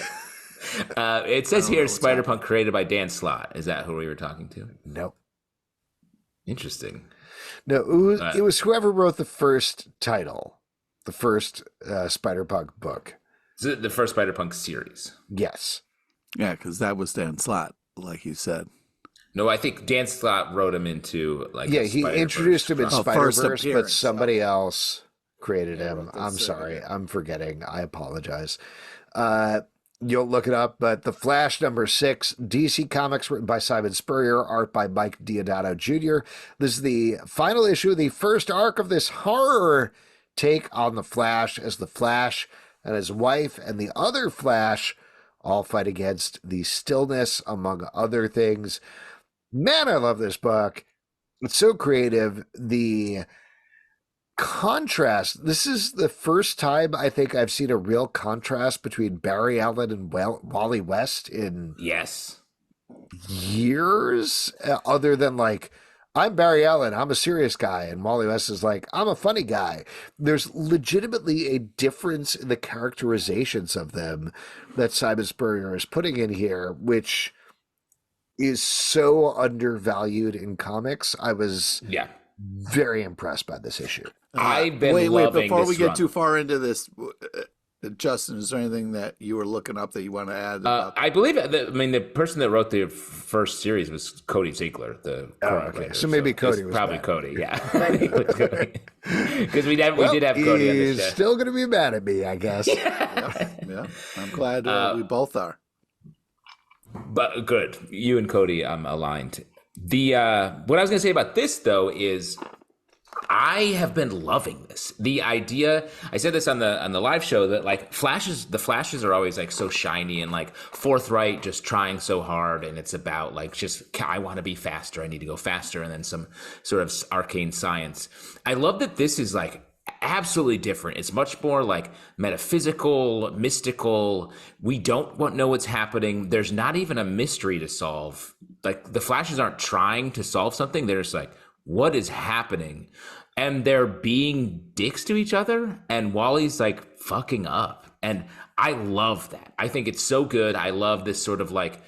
It says here Spider-Punk created by Dan Slott. Is that who we were talking to? Nope. Interesting. No, it was whoever wrote the first title, the first Spider-Punk book. The first Spider-Punk series. Yes. Yeah, because that was Dan Slott, like you said. No, I think Dan Slott wrote him into like. Yeah, he introduced him in Spider-Verse, but somebody else created him. I'm sorry. I'm forgetting. I apologize. You'll look it up, but The Flash #6, DC Comics, written by Simon Spurrier, art by Mike Diodato Jr. This is the final issue, the first arc of this horror take on the Flash, as the Flash and his wife and the other Flash all fight against the stillness, among other things. Man, I love this book. It's so creative. The contrast, this is the first time I think I've seen a real contrast between Barry Allen and Wally West in years, other than like, I'm Barry Allen, I'm a serious guy, and Wally West is like, I'm a funny guy. There's legitimately a difference in the characterizations of them that Simon Spurrier is putting in here, which is so undervalued in comics. I was very impressed by this issue. I've been loving before this we get run. too far into this, Justin, is there anything that you were looking up that you want to add? I believe the person that wrote the first series was Cody Ziegler. Okay, so maybe Cody was probably bad. Cody, yeah, because we did have Cody on the He's show. still going to be mad at me, I guess. Yeah, I'm glad we both are. But good, you and Cody, I'm aligned. The what I was going to say about this though is, I have been loving this. The idea, I said this on the live show, that like the flashes are always like so shiny and like forthright, just trying so hard, and it's about like just, I want to be faster, I need to go faster, and then some sort of arcane science. I love that this is like absolutely different. It's much more like metaphysical, mystical. We don't know what's happening. There's not even a mystery to solve. Like the flashes aren't trying to solve something. They're just like, what is happening? And they're being dicks to each other, and Wally's like fucking up. And I love that. I think it's so good. I love this sort of like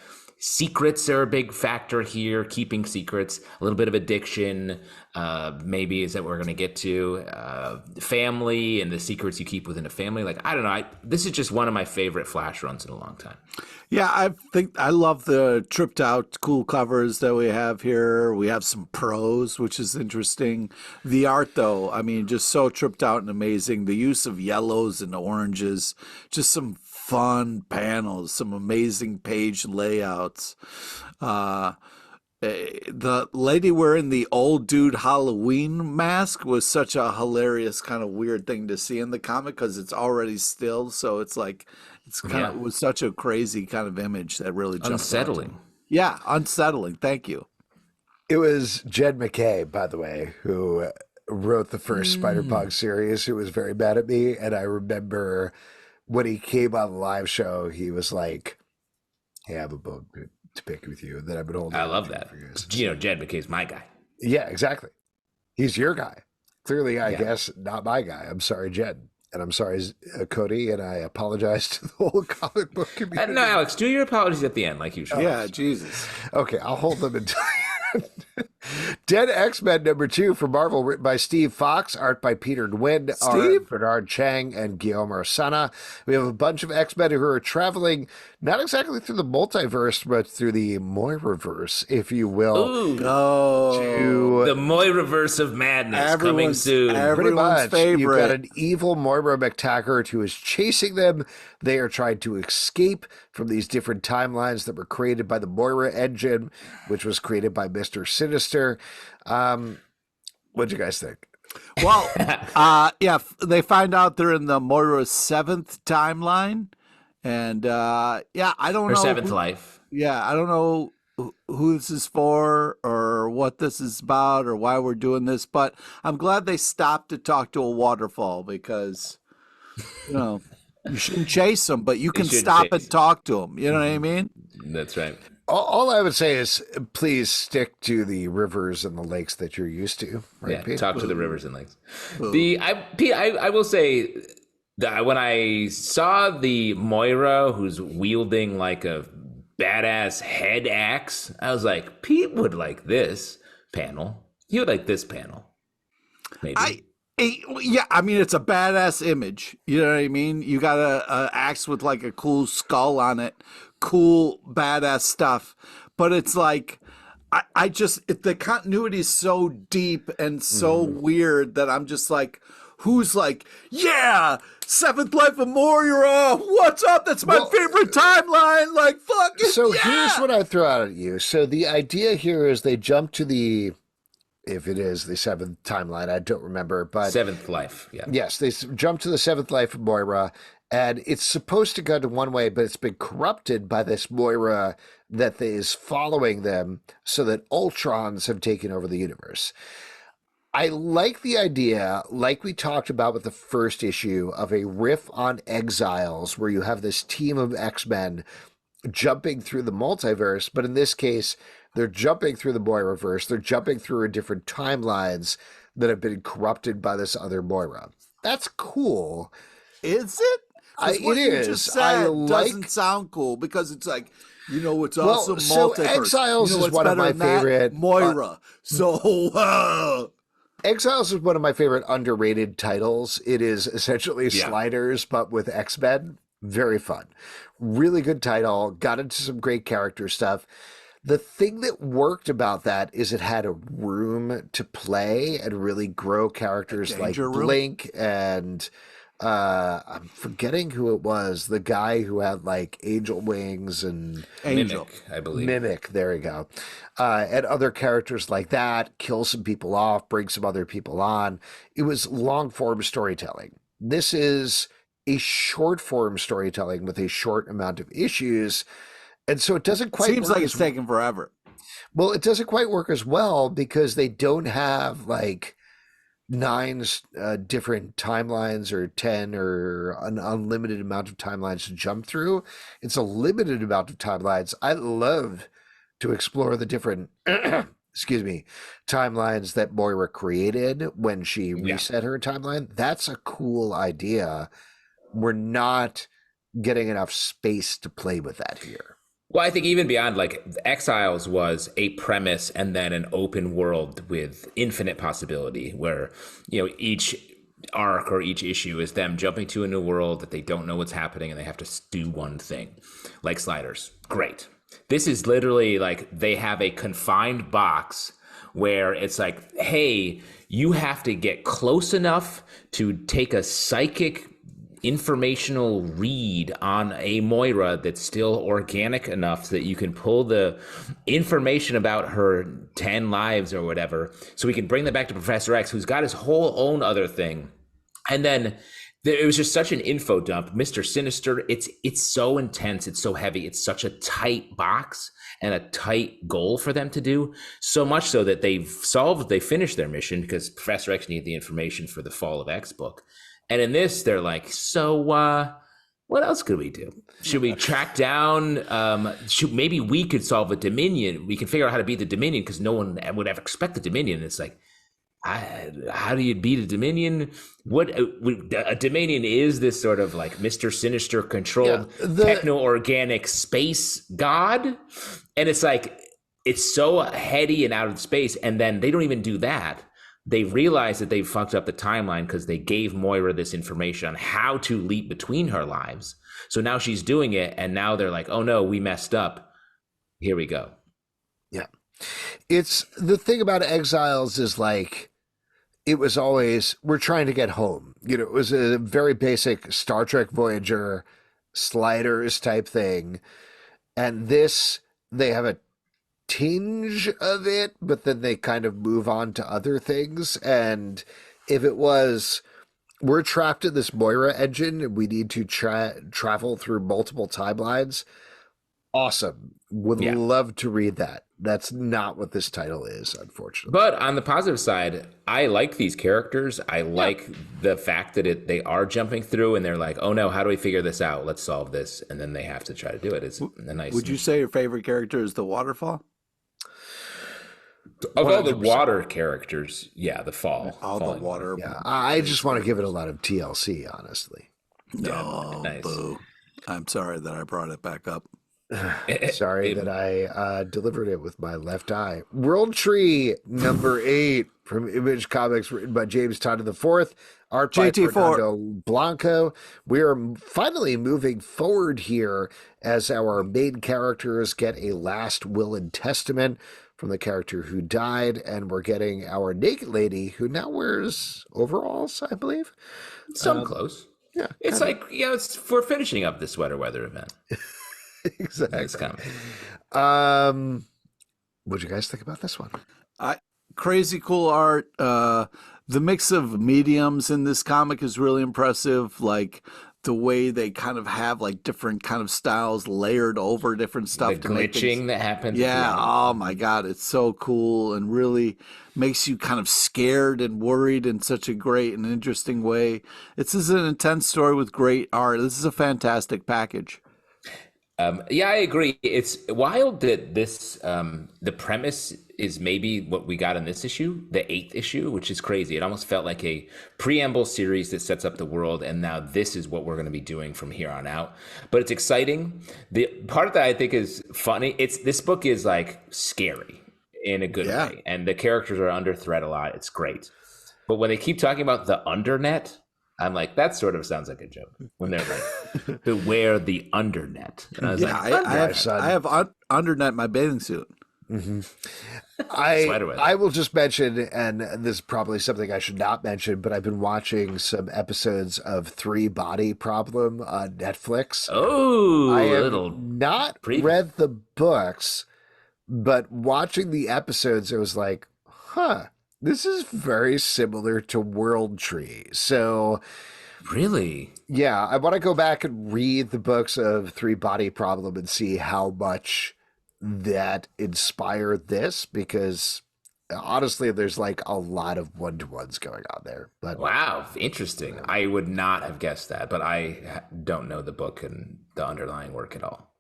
secrets are a big factor here, keeping secrets, a little bit of addiction, maybe is that we're going to get to family and the secrets you keep within a family. Like, I don't know. This is just one of my favorite Flash runs in a long time. Yeah, I think I love the tripped out cool covers that we have here. We have some prose, which is interesting. The art, though, I mean, just so tripped out and amazing. The use of yellows and oranges, just some fun panels, some amazing page layouts. The lady wearing the old dude Halloween mask was such a hilarious kind of weird thing to see in the comic because it's already still, so it's like it was such a crazy kind of image that really jumped unsettling. Yeah, unsettling. Thank you. It was Jed MacKay, by the way, who wrote the first Spider-Punk series, who was very mad at me, and I remember when he came on the live show, he was like, "Hey, I have a bone to pick with you that I've been holding." I love that. Jed MacKay's my guy. Yeah, exactly. He's your guy. Clearly, I guess, not my guy. I'm sorry, Jed. And I'm sorry, Cody, and I apologize to the whole comic book community. No, Alex, do your apologies at the end, like usual. Yeah, Jesus. Okay, I'll hold them until Dead X-Men #2 for Marvel, written by Steve Fox, art by Peter Nguyen, art Bernard Chang, and Guillaume Rossana. We have a bunch of X-Men who are traveling not exactly through the multiverse, but through the Moiraverse, if you will. Ooh. The Moiraverse of madness coming soon. Pretty much. Favorite. You've got an evil Moira McTaggart who is chasing them. They are trying to escape from these different timelines that were created by the Moira engine, which was created by Mr. Sinister. What'd you guys think? Well, they find out they're in the Moira's 7th timeline. And, I don't know. Her 7th life. Yeah, I don't know who this is for or what this is about or why we're doing this, but I'm glad they stopped to talk to a waterfall because, you shouldn't chase them, but you can stop and talk to them. You know what I mean? That's right. All I would say is please stick to the rivers and the lakes that you're used to. Right, Pete? Talk to the rivers and lakes. I will say that when I saw the Moira who's wielding like a badass head axe, I was like, Pete would like this panel. He would like this panel. Maybe. I mean, it's a badass image. You know what I mean? You got a axe with like a cool skull on it. Cool, badass stuff. But it's like, the continuity is so deep and so weird that I'm just like, who's like, yeah, 7th Life of Moira, what's up? That's my favorite timeline. Like, fuck it. So here's what I throw out at you. So the idea here is they jump to if it is the 7th timeline, I don't remember, but 7th life. Yeah. Yes, they jump to the 7th life of Moira, and it's supposed to go to one way, but it's been corrupted by this Moira that is following them so that Ultrons have taken over the universe. I like the idea, like we talked about with the first issue, of a riff on Exiles, where you have this team of X-Men jumping through the multiverse, but in this case, they're jumping through the Moiraverse. They're jumping through different timelines that have been corrupted by this other Moira. That's cool. Is it? It is. Just said doesn't sound cool because it's like, it's also multiverse. So Exiles is one of my favorite. Moira. Exiles is one of my favorite underrated titles. It is essentially Sliders, but with X-Men. Very fun. Really good title. Got into some great character stuff. The thing that worked about that is it had a room to play and really grow characters like Blink and I'm forgetting who it was. The guy who had like angel wings and Mimic, I believe. Mimic, there you go. And other characters like that, kill some people off, bring some other people on. It was long form storytelling. This is a short form storytelling with a short amount of issues. And so it doesn't quite seems like it's taking forever. Well, it doesn't quite work as well because they don't have like 9 different timelines or 10 or an unlimited amount of timelines to jump through. It's a limited amount of timelines. I love to explore the different timelines that Moira created when she reset her timeline. That's a cool idea. We're not getting enough space to play with that here. Well, I think even beyond, like, Exiles was a premise and then an open world with infinite possibility where, each arc or each issue is them jumping to a new world that they don't know what's happening and they have to do one thing, like Sliders. Great. This is literally like they have a confined box where it's like, hey, you have to get close enough to take a psychic informational read on a Moira that's still organic enough so that you can pull the information about her 10 lives or whatever, so we can bring that back to Professor X, who's got his whole own other thing. And then it was just such an info dump. Mr. Sinister, it's so intense, it's so heavy, it's such a tight box and a tight goal for them to do, so much so that they finished their mission because Professor X needed the information for the Fall of X book. And in this, they're like, so what else could we do? Should we track down, maybe we could solve a Dominion. We can figure out how to beat the Dominion because no one would ever expect the Dominion. It's like, how do you beat a Dominion? What a Dominion is this sort of like Mr. Sinister controlled techno-organic space god. And it's like, it's so heady and out of space. And then they don't even do that. They realize that they've fucked up the timeline because they gave Moira this information on how to leap between her lives. So now she's doing it, and now they're like, oh no, we messed up. Here we go. Yeah. It's the thing about Exiles is like, it was always, we're trying to get home. It was a very basic Star Trek Voyager Sliders type thing. And this, they have a tinge of it, but then they kind of move on to other things. And if it was, we're trapped in this Moira engine and we need to travel through multiple timelines, awesome. Would love to read that. That's not what this title is, unfortunately. But on the positive side, I like these characters. I like the fact that they are jumping through and they're like, oh no, how do we figure this out? Let's solve this. And then they have to try to do it. It's a nice. Would you say your favorite character is the Waterfall? Of all the water characters, the Fall. All the water. Yeah, I just want to give it a lot of TLC, honestly. No, nice. Boo. I'm sorry that I brought it back up. Sorry that I delivered it with my left eye. World Tree number 8 from Image Comics, written by James Tynion IV, art by Fernando Blanco. We are finally moving forward here as our main characters get a last will and testament from the character who died, and we're getting our naked lady who now wears overalls, I believe. Some clothes. Yeah. It's like, we're finishing up the sweater weather event. Exactly. What'd you guys think about this one? Crazy cool art. The mix of mediums in this comic is really impressive. Like the way they kind of have like different kind of styles layered over different stuff. The glitching that happens. Yeah. Oh my God. It's so cool and really makes you kind of scared and worried in such a great and interesting way. This is an intense story with great art. This is a fantastic package. I agree. It's wild that this, the premise is maybe what we got in this issue, the 8th issue, which is crazy. It almost felt like a preamble series that sets up the world, and now this is what we're going to be doing from here on out. But it's exciting. The part that I think is funny, this book is like scary in a good way, and the characters are under threat a lot. It's great. But when they keep talking about the undernet, I'm like, that sort of sounds like a joke when they're like, beware the undernet. And I was I have undernet in my bathing suit. Mm-hmm. I will just mention, and this is probably something I should not mention, but I've been watching some episodes of 3 Body Problem on Netflix. Oh, I have not read the books, but watching the episodes, it was like, this is very similar to World Tree. So, really? Yeah, I want to go back and read the books of 3 Body Problem and see how much that inspired this, because honestly, there's like a lot of one-to-ones going on there. But wow, interesting. I would not have guessed that, but I don't know the book and the underlying work at all.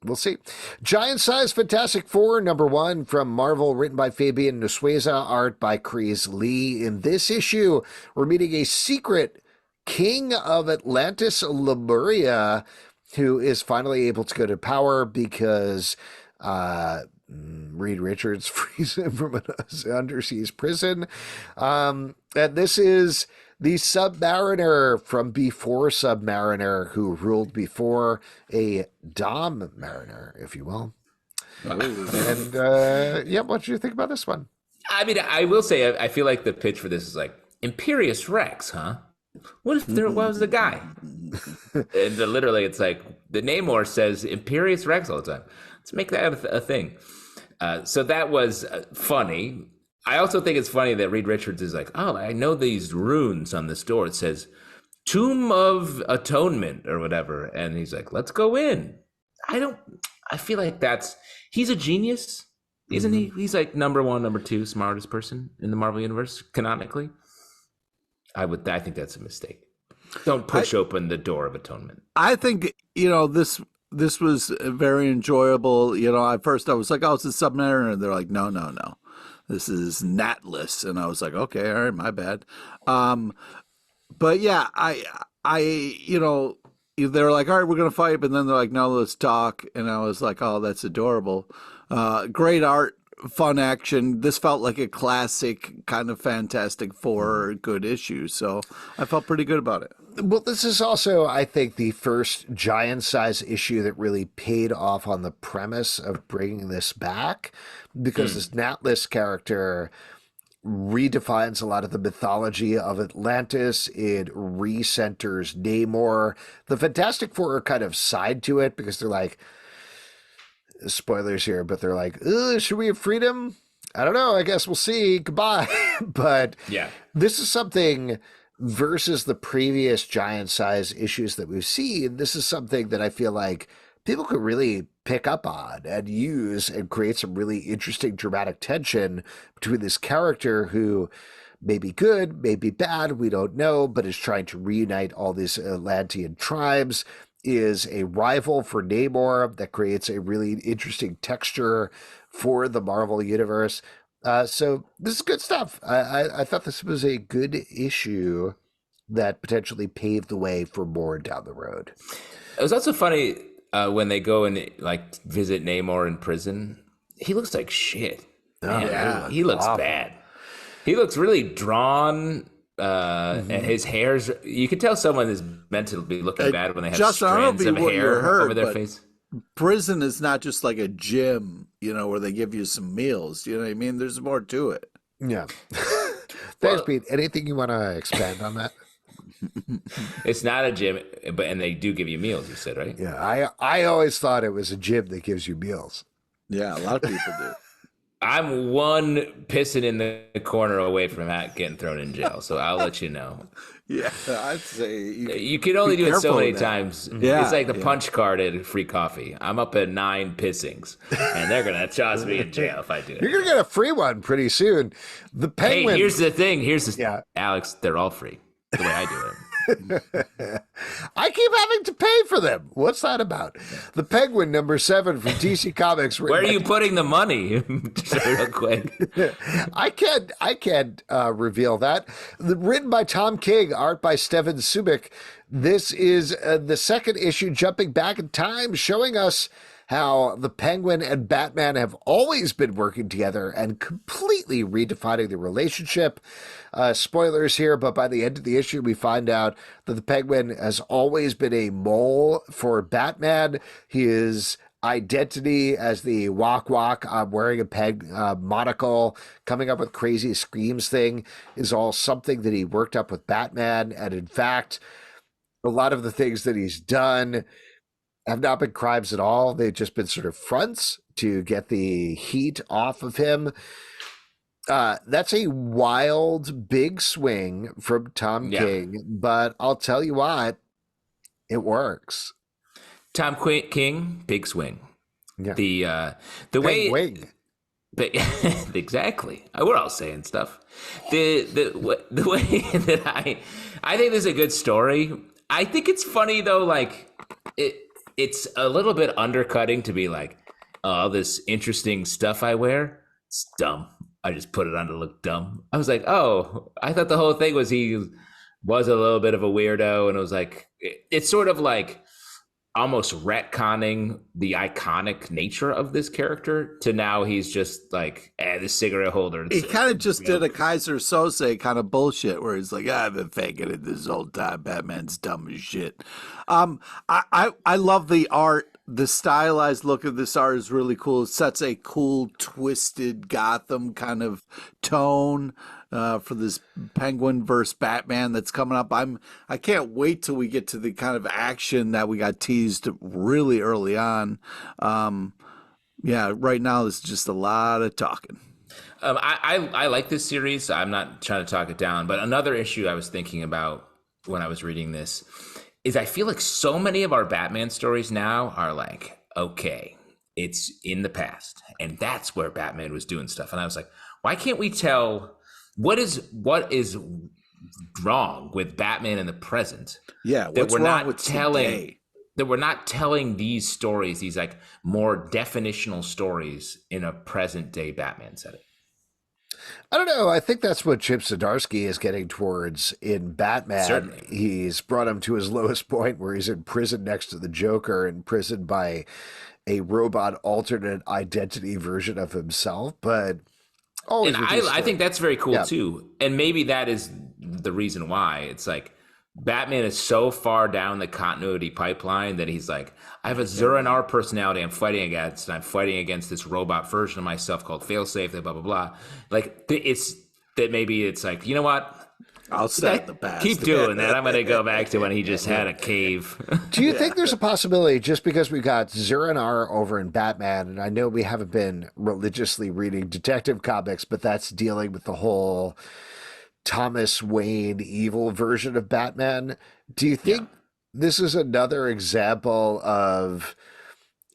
We'll see. Giant Size Fantastic Four, number 1 from Marvel, written by Fabian Nusweza, art by Chris Lee. In this issue, we're meeting a secret king of Atlantis, Lemuria, who is finally able to go to power because Reed Richards frees him from an underseas prison. And this is the Submariner from before Submariner, who ruled before, a Dom Mariner, if you will. And what do you think about this one? I mean, I will say, I feel like the pitch for this is like, Imperious Rex, huh? What if there was a guy? And literally, it's like, the Namor says Imperious Rex all the time. Let's make that a thing. So that was funny. I also think it's funny that Reed Richards is like, oh, I know these runes on this door. It says Tomb of Atonement or whatever. And he's like, let's go in. I feel like he's a genius, isn't he? He's like number 1, number 2 smartest person in the Marvel Universe, canonically. I think that's a mistake. Don't push open the door of atonement. I think, this was very enjoyable. At first I was like, oh, it's a Submariner. And they're like, no. This is Natless. And I was like, okay, all right, my bad. But yeah, they're like, all right, we're going to fight. But then they're like, no, let's talk. And I was like, oh, that's adorable. Great art, fun action. This felt like a classic kind of Fantastic Four good issue. So I felt pretty good about it. Well, this is also, I think, the first giant size issue that really paid off on the premise of bringing this back, because this Natless character redefines a lot of the mythology of Atlantis. It recenters Namor. The Fantastic Four are kind of side to it because they're like, spoilers here, but they're like, should we have freedom? I don't know. I guess we'll see. Goodbye. But yeah, this is something versus the previous giant size issues that we've seen. This is something that I feel like people could really pick up on and use and create some really interesting dramatic tension between this character who may be good, may be bad, we don't know, but is trying to reunite all these Atlantean tribes, is a rival for Namor that creates a really interesting texture for the Marvel Universe. So this is good stuff. I thought this was a good issue that potentially paved the way for more down the road. It was also funny when they go and like visit Namor in prison. He looks like shit. Man, he looks bad. He looks really drawn. And his hair's, you can tell someone is meant to be looking bad when they have strands of hair over their face. Prison is not just like a gym, where they give you some meals. You know what I mean? There's more to it. Yeah. Thanks, Pete. Anything you want to expand on that? It's not a gym, and they do give you meals, you said, right? Yeah, I always thought it was a gym that gives you meals. Yeah, a lot of people do. I'm one pissing in the corner away from that getting thrown in jail, so I'll let you know. Yeah, I'd say you can only do it so many times. Yeah, it's like the punch card at free coffee. I'm up at 9 pissings, and they're gonna toss me in jail if I do it. You're gonna get a free one pretty soon. The Penguin. Hey, here's the thing. Alex. They're all free. The way I do it. I keep having to pay for them. What's that about? The Penguin #7 from DC Comics. Where are you putting the money? Just real quick. I can't reveal that. Written by Tom King, art by Steven Subic. This is the second issue, jumping back in time, showing us how the Penguin and Batman have always been working together and completely redefining the relationship. Spoilers here, but by the end of the issue, we find out that the Penguin has always been a mole for Batman. His identity as the walk, wearing a monocle, coming up with crazy screams thing is all something that he worked up with Batman. And in fact, a lot of the things that he's done have not been crimes at all. They've just been sort of fronts to get the heat off of him. That's a wild, big swing from Tom King, but I'll tell you what, it works. Tom King, big swing. Yeah. The way wing. But exactly, we're all saying stuff. The way that I think this is a good story. I think it's funny though, like it's a little bit undercutting to be like, oh, this interesting stuff I wear, it's dumb. I just put it on to look dumb. I was like, oh, I thought the whole thing was he was a little bit of a weirdo, and it was like, it's sort of like almost retconning the iconic nature of this character to now he's just like, the cigarette holder. He kind of just did a Kaiser Sose kind of bullshit where he's like, I've been faking it this whole time. Batman's dumb as shit. I love the art. The stylized look of this art is really cool. It sets a cool, twisted Gotham kind of tone for this Penguin versus Batman that's coming up. I can't wait till we get to the kind of action that we got teased really early on. Right now there's just a lot of talking. I like this series. I'm not trying to talk it down, but another issue I was thinking about when I was reading this is I feel like so many of our Batman stories now are like, okay, it's in the past, and that's where Batman was doing stuff. And I was like, why can't we tell what is wrong with Batman in the present? Yeah, what's wrong with today? That we're not telling these stories, these like more definitional stories in a present day Batman setting. I don't know. I think that's what Chip Zdarsky is getting towards in Batman. Certainly. He's brought him to his lowest point where he's in prison next to the Joker, imprisoned by a robot alternate identity version of himself. But I think that's very cool too. And maybe that is the reason why it's like Batman is so far down the continuity pipeline that he's like, I have a Zur-En-Arr personality I'm fighting against, and I'm fighting against this robot version of myself called Failsafe, blah, blah, blah. Like, it's that maybe it's like, you know what? I'll stay in the past. Keep doing that. I'm going to go back to when he just had a cave. Do you think there's a possibility, just because we got Zur-En-Arr over in Batman, and I know we haven't been religiously reading detective comics, but that's dealing with the whole Thomas Wayne evil version of Batman. Do you think this is another example of,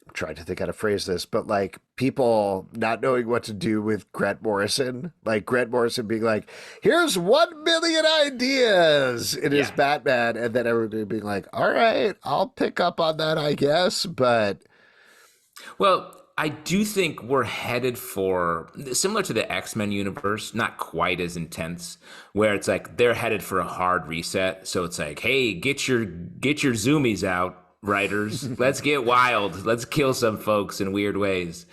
I'm trying to think how to phrase this, but like people not knowing what to do with Grant Morrison? Like Grant Morrison being like, here's 1 million ideas in his Batman. And then everybody being like, all right, I'll pick up on that, I guess. But well, I do think we're headed for, similar to the X-Men universe, not quite as intense, where it's like they're headed for a hard reset. So it's like, hey, get your zoomies out, writers. Let's get wild. Let's kill some folks in weird ways,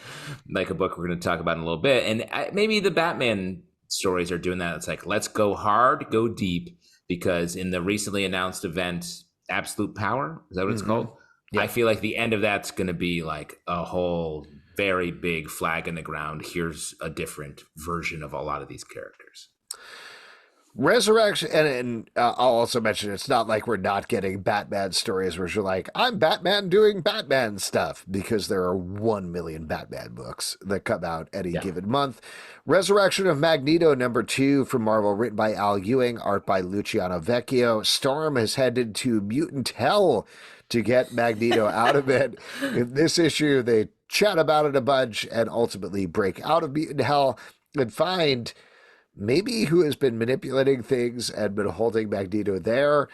like a book we're going to talk about in a little bit. And maybe the Batman stories are doing that. It's like, let's go hard, go deep, because in the recently announced event, Absolute Power, is that what it's called? Yeah. I feel like the end of that's going to be like a whole very big flag in the ground. Here's a different version of a lot of these characters. Resurrection, and I'll also mention it's not like we're not getting Batman stories where you're like, I'm Batman doing Batman stuff, because there are 1 million Batman books that come out any given month. Resurrection of Magneto #2 from Marvel, written by Al Ewing, art by Luciano Vecchio. Storm has headed to mutant hell to get Magneto out of it. In this issue, they chat about it a bunch and ultimately break out of mutant hell and find maybe who has been manipulating things and been holding Magneto there.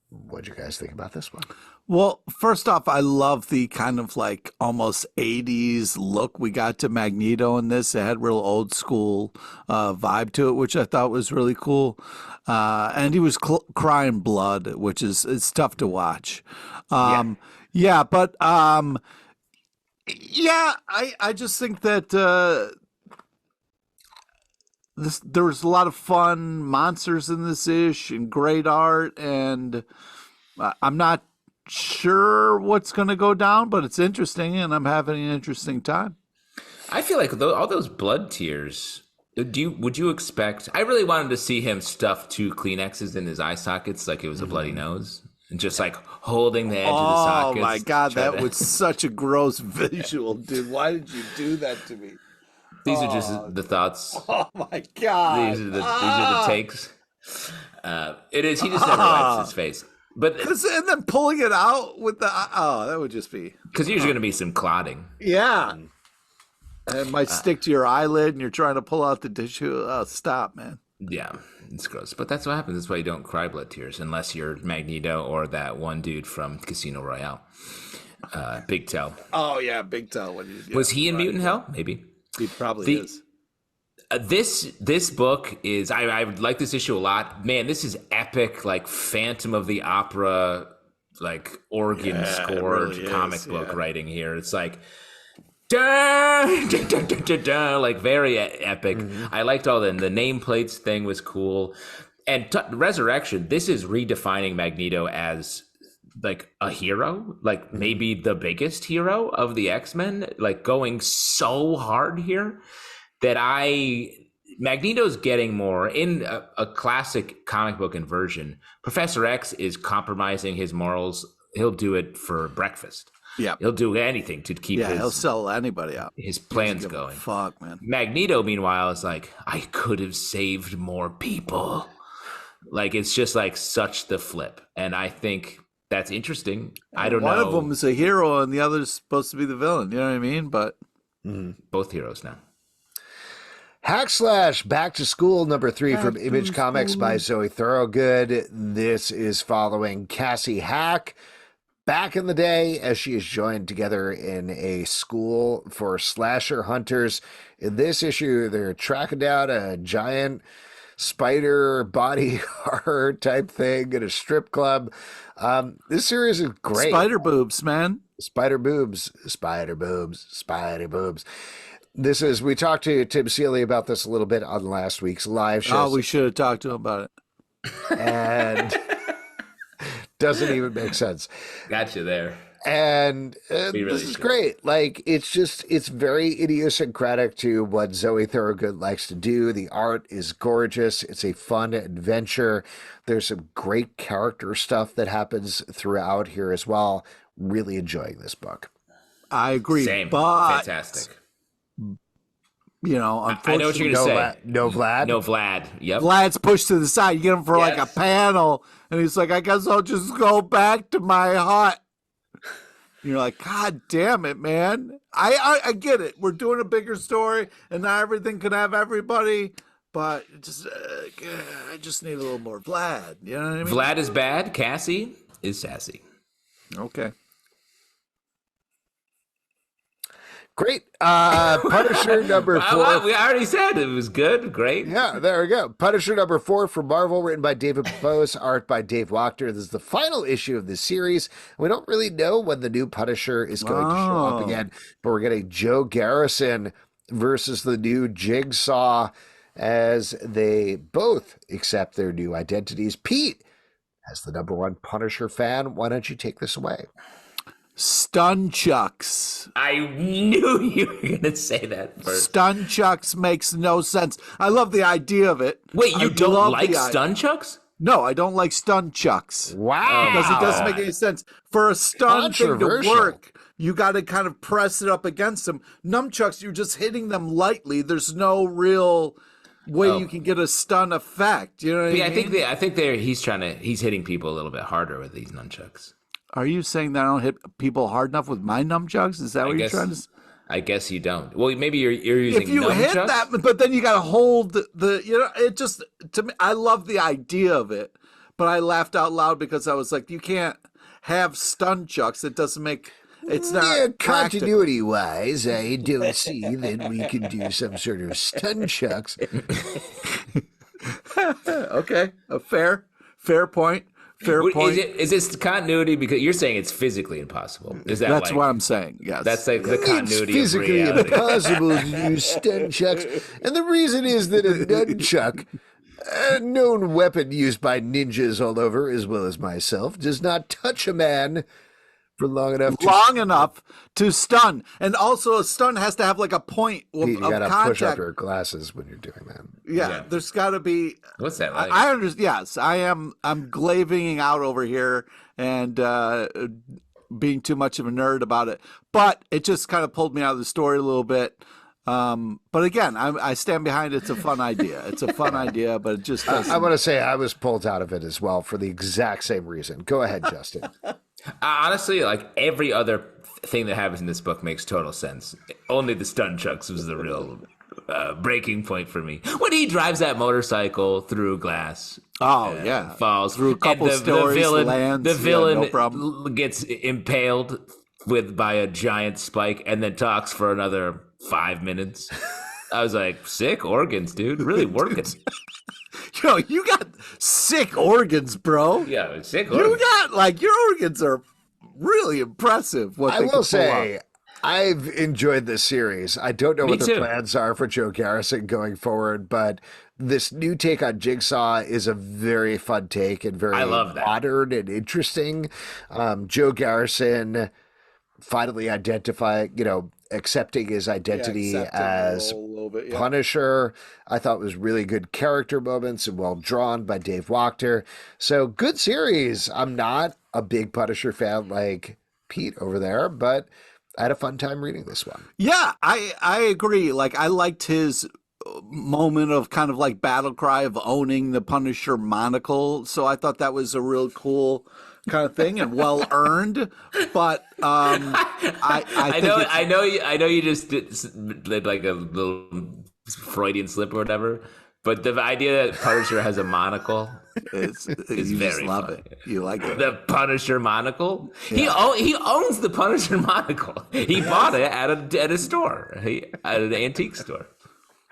What'd you guys think about this one? Well, first off, I love the kind of like almost 80s look we got to Magneto in this. It had real old school vibe to it, which I thought was really cool. And he was crying blood, which it's tough to watch. I just think that there was a lot of fun monsters in this ish and great art, and I'm not sure what's going to go down, but it's interesting, and I'm having an interesting time. I feel like all those blood tears. Would you expect? I really wanted to see him stuff 2 Kleenexes in his eye sockets like it was a bloody nose, and just like holding the edge of the sockets. Oh my God, that was such a gross visual, dude. Why did you do that to me? These are just the thoughts. Oh my God. These are the takes. It is. He just never wipes his face. But and then pulling it out with that would just be, because there's going to be some clotting. Yeah. And it might stick to your eyelid and you're trying to pull out the tissue. Oh, stop, man. Yeah, it's gross. But that's what happens. That's why you don't cry blood tears unless you're Magneto or that one dude from Casino Royale. Big Tell. Oh, yeah, Big Tell. Was he in Mutant Hell? Maybe. He probably is. This book is, I like this issue a lot. Man, this is epic, like Phantom of the Opera, like organ scored really comic book writing here. It's like, like very epic. I liked all the nameplates thing was cool. And Resurrection, this is redefining Magneto as like a hero, like maybe the biggest hero of the X-Men, like going so hard here that Magneto's getting more in a classic comic book inversion. Professor X is compromising his morals. He'll do it for breakfast. Yeah, he'll do anything to keep he'll sell anybody out. His plans going. Fuck, man. Magneto, meanwhile, is like, I could have saved more people. Like, it's just like such the flip. And I think that's interesting. I don't know. One of them is a hero and the other's supposed to be the villain. You know what I mean? But both heroes now. Hackslash Back to School #3 from Image Comics by Zoe Thorogood. This is following Cassie Hack back in the day as she is joined together in a school for slasher hunters. In this issue, they're tracking down a giant spider body horror type thing in a strip club. This series is great. Spider boobs, man. Spider boobs. This is, we talked to Tim Seeley about this a little bit on last week's live show. Oh, we should have talked to him about it. And doesn't even make sense. Got you there. And really this is great. Like, it's very idiosyncratic to what Zoe Thorogood likes to do. The art is gorgeous. It's a fun adventure. There's some great character stuff that happens throughout here as well. Really enjoying this book. I agree. Same. But, fantastic. You know, unfortunately, I know what you're going to say. No Vlad? No Vlad. Yep. Vlad's pushed to the side. You get him for like a panel, and he's like, I guess I'll just go back to my hut. You're like, God damn it, man. I get it. We're doing a bigger story, and not everything can have everybody, but just I just need a little more Vlad. You know what I mean? Vlad is bad. Cassie is sassy. Okay. Great. Punisher #4. We already said it was good. Great. Yeah, there we go. Punisher #4 from Marvel, written by David Pepose, art by Dave Wachter. This is the final issue of this series. We don't really know when the new Punisher is going to show up again, but we're getting Joe Garrison versus the new Jigsaw as they both accept their new identities. Pete, as the #1 Punisher fan, why don't you take this away? Stunchucks. I knew you were going to say that first. Stunchucks makes no sense. I love the idea of it. Wait, you don't like Stunchucks? No, I don't like Stunchucks. Wow. Because it doesn't make any sense. For a stun thing to work, you got to kind of press it up against them. Nunchucks, you're just hitting them lightly. There's no real way you can get a stun effect. You know what I mean? I think he's hitting people a little bit harder with these nunchucks. Are you saying that I don't hit people hard enough with my nunchucks? Is that what you're trying to say? I guess you don't. Well, maybe you're using if you nunchucks. hit that, but then you got to hold it just, to me, I love the idea of it, but I laughed out loud because I was like, you can't have stunchucks. It doesn't make, it's not continuity wise, I don't see that we can do some sort of stunchucks. Okay, a fair point. Fair point. Is this continuity because you're saying it's physically impossible? Is that that's what I'm saying? Yes, that's like the continuity. It's physically of reality. impossible to use nunchucks, and the reason is that a nunchuck, a known weapon used by ninjas all over, as well as myself, does not touch a man for long enough to stun. And also a stun has to have like a point of you gotta contact. push up your glasses when you're doing that. Yeah. There's got to be. What's that like? I understand. Yes, I'm glaving out over here and being too much of a nerd about it. But it just kind of pulled me out of the story a little bit. But again, I stand behind it. It's a fun idea. It's a fun idea, but it just doesn't. I want to say I was pulled out of it as well for the exact same reason. Go ahead, Justin. Honestly, like every other thing that happens in this book makes total sense. Only the stunchucks was the real breaking point for me. When he drives that motorcycle through glass. Oh, yeah. Falls. Through a couple stories, lands. The villain no problem. gets impaled by a giant spike and then talks for another 5 minutes. I was like, sick organs, dude. Really working. You got sick organs, bro. Yeah, sick You organs. got your organs are really impressive. What I they will can pull say, off. I've enjoyed this series. I don't know Me what their too. plans are for Joe Garrison going forward, but this new take on Jigsaw is a very fun take and very I love that. modern and interesting. Joe Garrison finally accepting his identity as Punisher. I thought was really good character moments and well drawn by Dave Wachter. So good series. I'm not a big Punisher fan like Pete over there, but I had a fun time reading this one. Yeah, I agree. Like, I liked his moment of kind of like battle cry of owning the Punisher monocle. So I thought that was a real cool kind of thing and well earned. But I know you just did like a little Freudian slip or whatever. But the idea that Punisher has a monocle is you very just love funny. it. You like it. The Punisher monocle. Yeah. He owns the Punisher monocle. He bought it at a store, at an antique store.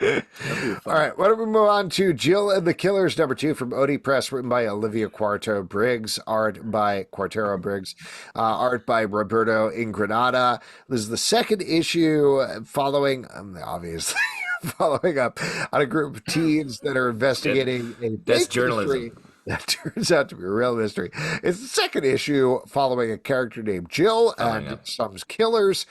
All right, why don't we move on to Jill and the Killers, #2 from Oni Press, written by Olivia Quarto Briggs, art by Quartero Briggs, art by Roberto Ingranata. This is the second issue following, obviously, following up on a group of teens that are investigating a That's big journalism. mystery that turns out to be a real mystery. It's the second issue following a character named Jill and some killers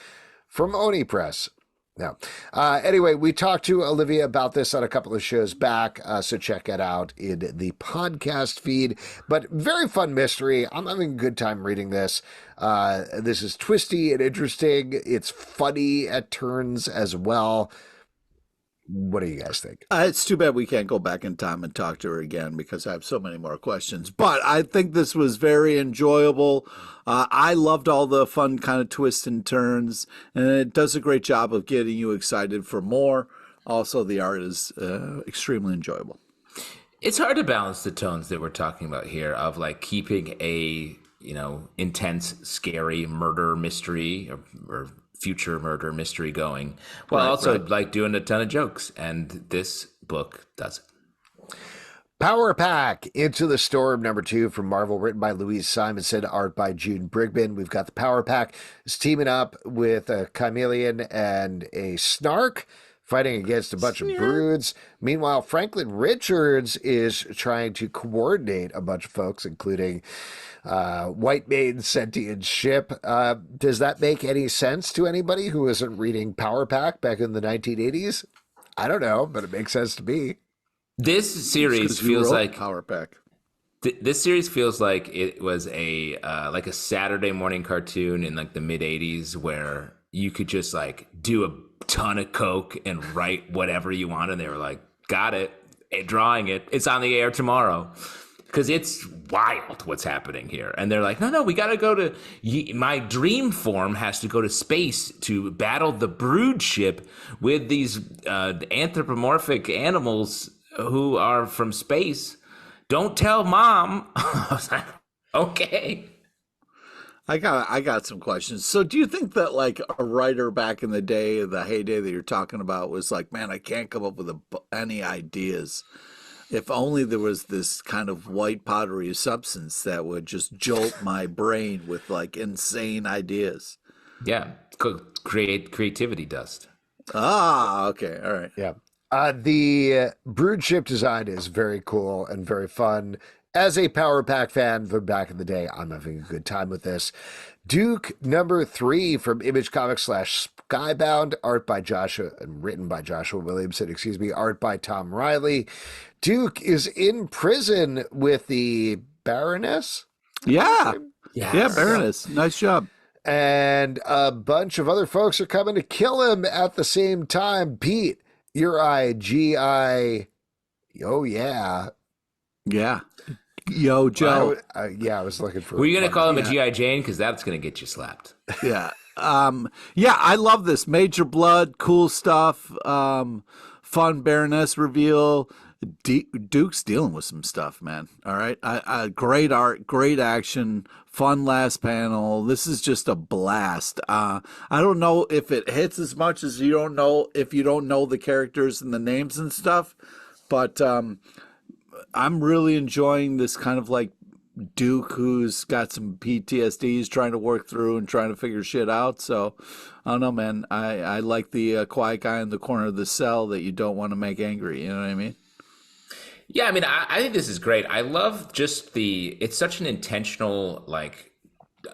from Oni Press. No. Anyway, we talked to Olivia about this on a couple of shows back, so check it out in the podcast feed. But very fun mystery. I'm having a good time reading this. This is twisty and interesting. It's funny at turns as well. What do you guys think? It's too bad we can't go back in time and talk to her again because I have so many more questions. But I think this was very enjoyable. I loved all the fun kind of twists and turns, and it does a great job of getting you excited for more. Also, the art is extremely enjoyable. It's hard to balance the tones that we're talking about here of like keeping a, intense, scary murder mystery or future murder mystery going, while also like doing a ton of jokes. And this book does it. Power Pack Into the Storm #2 from Marvel, written by Louise Simonson, art by June Brigman. We've got the Power Pack is teaming up with a chameleon and a snark, fighting against a bunch of broods. Meanwhile, Franklin Richards is trying to coordinate a bunch of folks, including White Maiden's sentient ship. Does that make any sense to anybody who isn't reading Power Pack back in the 1980s? I don't know, but it makes sense to me. This series feels like Power Pack. This series feels like it was a Saturday morning cartoon in like the mid 80s where you could just like do a ton of coke and write whatever you want, and they were like, got it, drawing it, it's on the air tomorrow. Because it's wild what's happening here. And they're like, no, we got to go to... My dream form has to go to space to battle the brood ship with these anthropomorphic animals who are from space. Don't tell Mom. I was like, okay. I got some questions. So do you think that like a writer back in the day, the heyday that you're talking about, was like, man, I can't come up with any ideas. If only there was this kind of white powdery substance that would just jolt my brain with like insane ideas. Yeah, creativity dust. Ah, okay, all right. Yeah. The brood ship design is very cool and very fun. As a Power Pack fan from back in the day, I'm having a good time with this. Duke #3 from Image Comics /Skybound, art by Joshua and written by Joshua Williamson, art by Tom Riley. Duke is in prison with the Baroness. Yeah. Yes. Yeah, Baroness. Nice job. And a bunch of other folks are coming to kill him at the same time. Pete, your I. Oh, yeah. Yeah. Yo, Joe. I was looking for... Were you going to call him a G.I. Jane? Because that's going to get you slapped. Yeah. Yeah, I love this. Major blood, cool stuff. Fun Baroness reveal. Duke's dealing with some stuff, man. All right. Great art, great action, fun last panel. This is just a blast. I don't know if it hits as much as you don't know if you don't know the characters and the names and stuff, but I'm really enjoying this kind of like Duke who's got some PTSD he's trying to work through and trying to figure shit out. So I don't know, man. I like the quiet guy in the corner of the cell that you don't want to make angry. You know what I mean? Yeah, I mean, I think this is great. I love just it's such an intentional, like,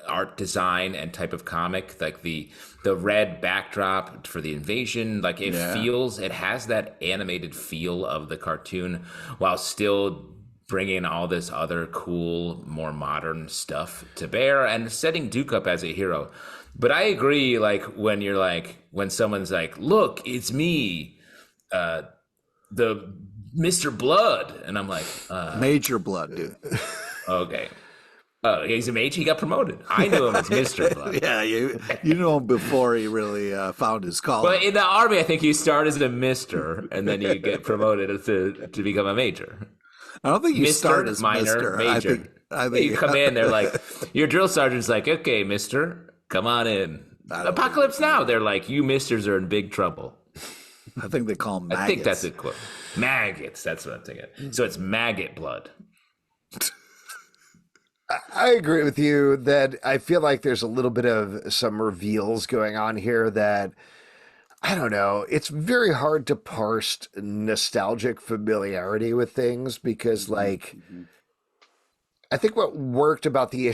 art design and type of comic, like the red backdrop for the invasion. Like, it has that animated feel of the cartoon while still bringing all this other cool, more modern stuff to bear and setting Duke up as a hero. But I agree, like, when someone's like, look, it's me, the Mr. Blood. And I'm like, Major Blood, dude. Okay. Oh, he's a mage. He got promoted. I knew him as Mr. Blood. Yeah, you know him before he really found his calling. But in the army, I think you start as a Mister, and then you get promoted to become a major. I don't think you Mister, start as minor, Mister. major. I think you come in, they're like, your drill sergeant's like, okay, Mister, come on in. Apocalypse Now, they're like, you Misters are in big trouble. I think they call them maggots. I think that's a quote. Maggots, that's what I'm thinking. So it's maggot blood. I agree with you that I feel like there's a little bit of some reveals going on here that, I don't know, it's very hard to parse nostalgic familiarity with things because, like, I think what worked about the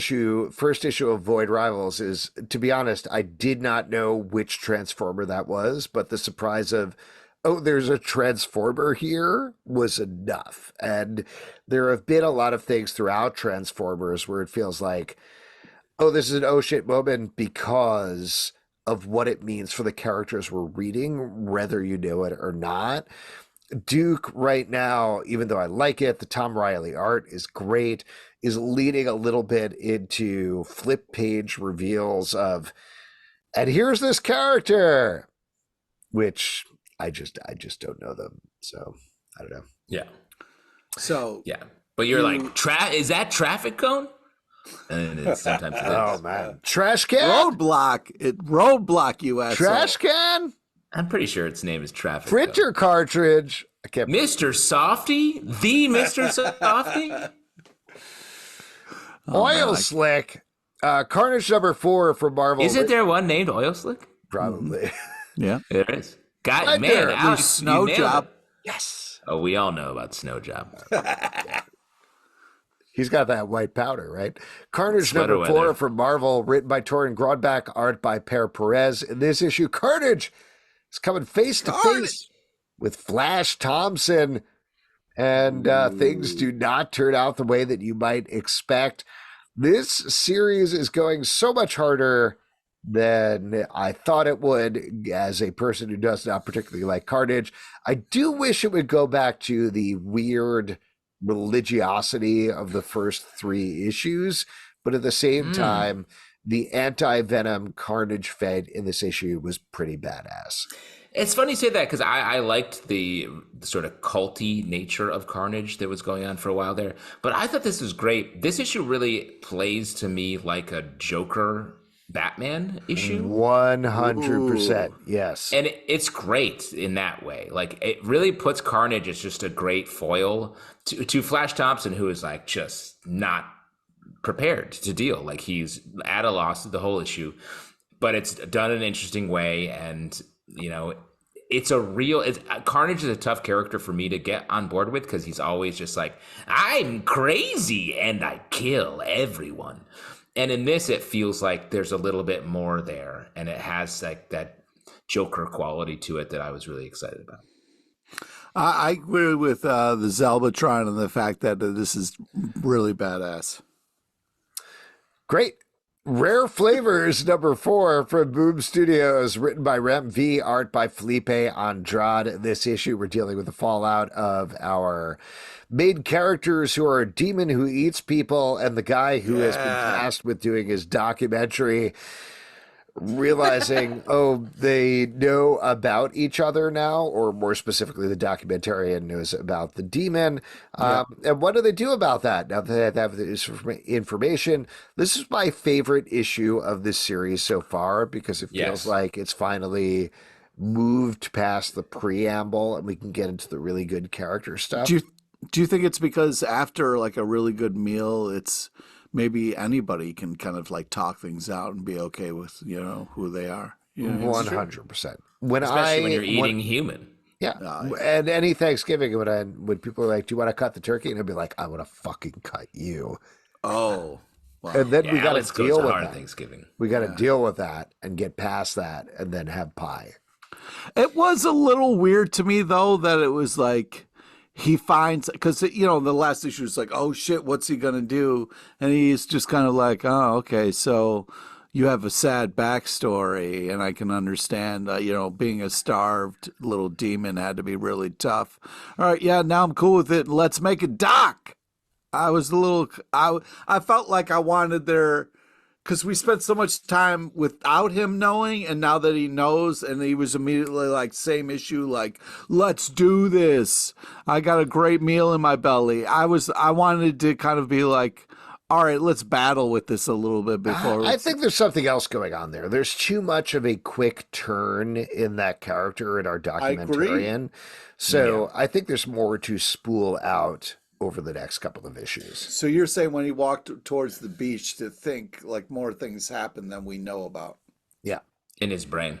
first issue of Void Rivals is, to be honest, I did not know which Transformer that was, but the surprise of, oh, there's a Transformer here was enough. And there have been a lot of things throughout Transformers where it feels like, oh, this is an oh shit moment because of what it means for the characters we're reading, whether you know it or not. Duke right now, even though I like it, the Tom Riley art is great, is leading a little bit into flip page reveals of, and here's this character, which I just don't know them. So I don't know. Yeah. So yeah. But you're like, is that traffic cone? And it's sometimes it is. Oh man. Trash can? Roadblock, you asshole. Trash can? I'm pretty sure its name is traffic Printer cone. Cartridge. I can't Mr. Softy? The Mr. Softy? Oil Slick. Carnage #4 from Marvel. Isn't there one named Oil Slick? Probably. Yeah. There is. God, Right man, there. Alex, Snow Job. Yes. Oh, we all know about Snow Job. He's got that white powder, right? Carnage Sweater #4 weather. from Marvel, written by Torrin Grodbach, art by Per Perez. In this issue, Carnage is coming face to face with Flash Thompson, and things do not turn out the way that you might expect. This series is going so much harder than I thought it would as a person who does not particularly like Carnage. I do wish it would go back to the weird religiosity of the first 3 issues, but at the same time, the anti-Venom Carnage fed in this issue was pretty badass. It's funny you say that because I liked the sort of culty nature of Carnage that was going on for a while there, but I thought this was great. This issue really plays to me like a Joker Batman issue. 100%. Yes. And it's great in that way. Like, it really puts Carnage as just a great foil to Flash Thompson, who is like just not prepared to deal. Like, he's at a loss of the whole issue, but it's done in an interesting way. And, you know, Carnage is a tough character for me to get on board with because he's always just like, I'm crazy and I kill everyone. And in this, it feels like there's a little bit more there, and it has like that Joker quality to it that I was really excited about. I agree with the Zelbatron and the fact that this is really badass. Great. Rare Flavors #4 from Boom Studios, written by Rem V, art by Felipe Andrade. This issue, we're dealing with the fallout of our main characters who are a demon who eats people and the guy who has been tasked with doing his documentary, realizing, oh, they know about each other now, or more specifically, the documentarian knows about the demon. And what do they do about that now that they have this information? This is my favorite issue of this series so far because it feels like it's finally moved past the preamble and we can get into the really good character stuff. Do you think it's because after like a really good meal, it's maybe anybody can kind of like talk things out and be okay with, who they are? 100%. Especially when you're eating human. Yeah. And any Thanksgiving when people are like, do you want to cut the turkey? And I'll be like, I want to fucking cut you. Oh. Wow. And then we got to deal with that. Thanksgiving. We got to deal with that and get past that and then have pie. It was a little weird to me, though, that it was like he finds, because, the last issue is like, oh, shit, what's he going to do? And he's just kind of like, oh, okay, so you have a sad backstory, and I can understand, being a starved little demon had to be really tough. All right, yeah, now I'm cool with it. Let's make a doc. I was a little, I felt like I wanted because we spent so much time without him knowing, and now that he knows, and he was immediately like, same issue, like, let's do this. I got a great meal in my belly. I wanted to kind of be like, all right, let's battle with this a little bit before. I think there's something else going on there. There's too much of a quick turn in that character in our documentarian. So I think there's more to spool out over the next couple of issues. So you're saying when he walked towards the beach to think like more things happen than we know about. Yeah. In his brain.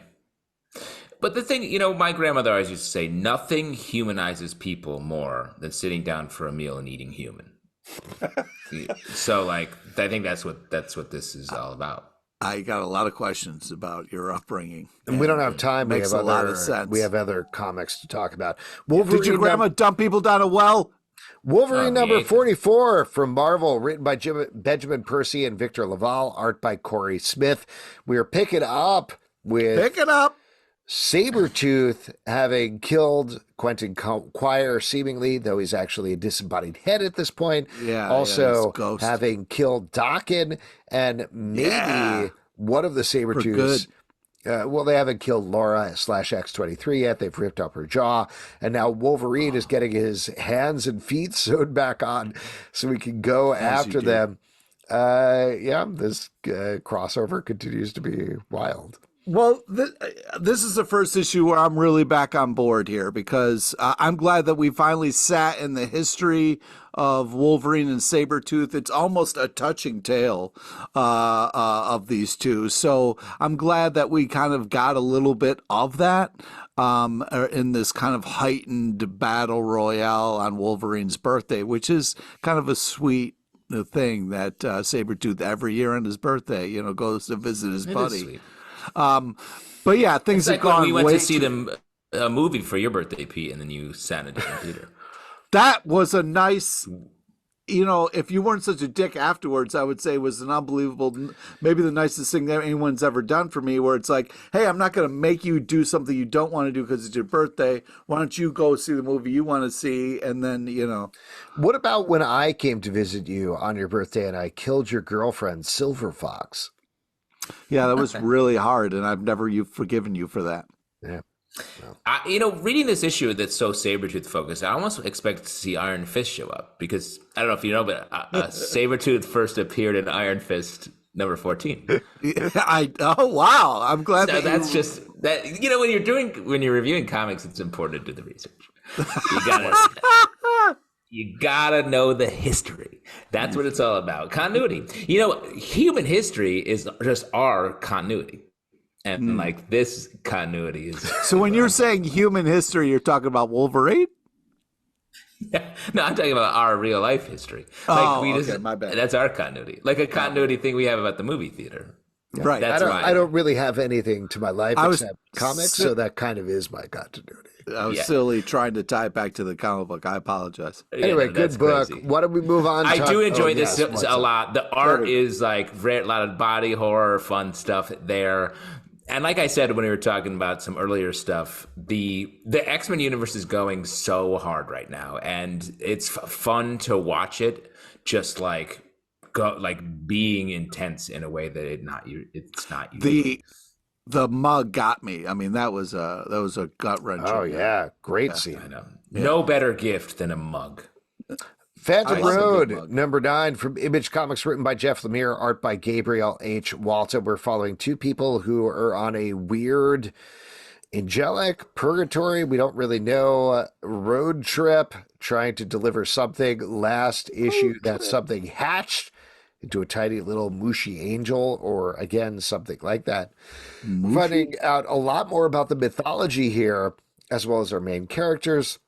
But the thing, my grandmother always used to say, nothing humanizes people more than sitting down for a meal and eating human. So I think that's what this is all about. I got a lot of questions about your upbringing. And we don't have time. Makes a lot of sense. We have other comics to talk about. Wolverine, did your grandma dump people down a well? Wolverine number 44 from Marvel, written by Benjamin Percy and Victor Laval, art by Corey Smith. We are picking up Sabretooth having killed Quentin Quire, seemingly, though he's actually a disembodied head at this point. Yeah. Also having killed Daken and maybe one of the Sabretooths. Well, they haven't killed Laura / X-23 yet. They've ripped up her jaw. And now Wolverine is getting his hands and feet sewed back on so we can go after them. This crossover continues to be wild. Well, this is the first issue where I'm really back on board here because I'm glad that we finally sat in the history of Wolverine and Sabretooth. It's almost a touching tale of these two. So I'm glad that we kind of got a little bit of that in this kind of heightened battle royale on Wolverine's birthday, which is kind of a sweet thing that Sabretooth every year on his birthday, goes to visit his buddy. But yeah, things have gone. We went to see a movie for your birthday, Pete, and then you sat in a different theater. That was a nice, if you weren't such a dick afterwards, I would say it was an unbelievable, maybe the nicest thing that anyone's ever done for me, where it's like, hey, I'm not going to make you do something you don't want to do because it's your birthday. Why don't you go see the movie you want to see? And then, What about when I came to visit you on your birthday and I killed your girlfriend, Silver Fox? Yeah, that was really hard, and I've never forgiven you for that. Yeah. Reading this issue that's so Sabretooth focused, I almost expect to see Iron Fist show up because I don't know if you know, but Sabretooth first appeared in Iron Fist number 14. Oh wow! I'm glad that's just that. When you're reviewing comics, it's important to do the research. You gotta know the history. That's what it's all about. Continuity. Human history is just our continuity. And this continuity is. So when you're saying human history, you're talking about Wolverine? Yeah. No, I'm talking about our real life history. Okay, my bad. That's our continuity. Like a continuity thing we have about the movie theater. Yeah. Right. I don't really have anything to my life except comics, so that kind of is my continuity. I was silly trying to tie it back to the comic book. I apologize. Anyway, good book. Crazy. Why don't we move on? I do enjoy this a lot. The art is a lot of body horror, fun stuff there. And like I said when we were talking about some earlier stuff, the X-Men universe is going so hard right now, and it's fun to watch it just being intense in a way that it's not usual. The mug got me. I mean, that was a gut wrencher. Oh yeah, great scene. I know. Yeah. No better gift than a mug. Phantom Road, number 9 from Image Comics, written by Jeff Lemire, art by Gabriel H. Walton. We're following two people who are on a weird Angelic, Purgatory, we don't really know. Road Trip, trying to deliver something. Last issue, that something hatched into a tiny little mushy angel, or again, something like that. Mushy? Finding out a lot more about the mythology here, as well as our main characters.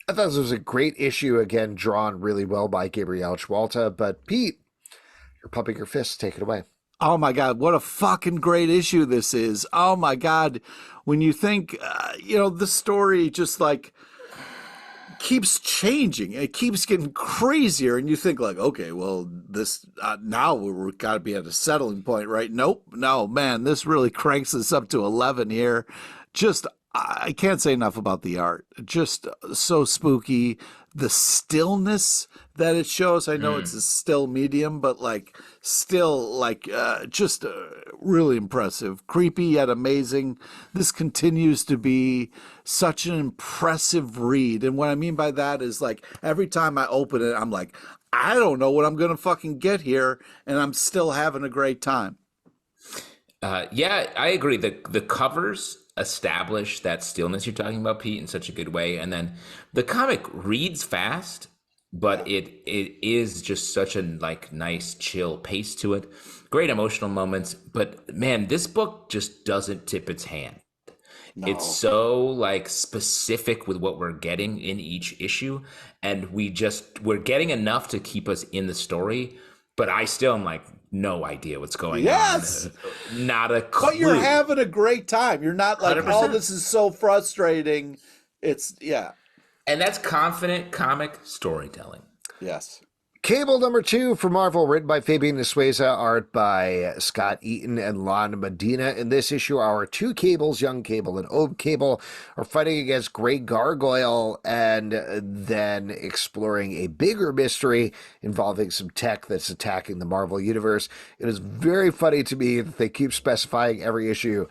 I thought this was a great issue, again, drawn really well by Gabriel Chualta. But Pete, you're pumping your fists. Take it away. Oh my God, what a fucking great issue this is. Oh my God. When you think, the story just like keeps changing. It keeps getting crazier. And you think like, okay, well, this now we're got to be at a settling point, right? Nope. No, man, this really cranks us up to 11 here. Just, I can't say enough about the art. Just so spooky. The stillness that it shows. I know it's a still medium, but like still like just really impressive, creepy yet amazing. This continues to be such an impressive read. And what I mean by that is like every time I open it, I'm like, I don't know what I'm going to fucking get here. And I'm still having a great time. Yeah, I agree. The covers establish that stillness you're talking about, Pete, in such a good way. And then the comic reads fast, but it is just such a like nice chill pace to it. Great emotional moments. But man, this book just doesn't tip its hand. No. It's so like specific with what we're getting in each issue. And we're getting enough to keep us in the story. But I still am like, no idea what's going on. Not a clue. But you're having a great time. You're not like, 100%. Oh, this is so frustrating. It's, yeah. And that's confident comic storytelling. Yes. Cable number 2 for Marvel, written by Fabian Nicieza, art by Scott Eaton and Lon Medina. In this issue, our two Cables, Young Cable and Old Cable, are fighting against Grey Gargoyle and then exploring a bigger mystery involving some tech that's attacking the Marvel Universe. It is very funny to me that they keep specifying every issue.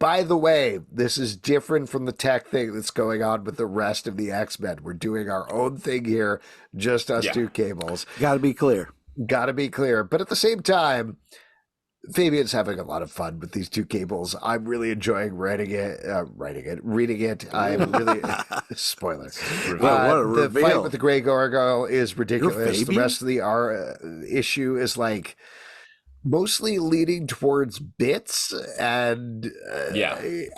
By the way, this is different from the tech thing that's going on with the rest of the X-Men. We're doing our own thing here, just us two Cables. Got to be clear. Got to be clear. But at the same time, Fabian's having a lot of fun with these two Cables. I'm really enjoying reading it. I'm really spoiler. What a reveal. The fight with the Grey Gargoyle is ridiculous. The rest of the issue is like mostly leading towards bits, and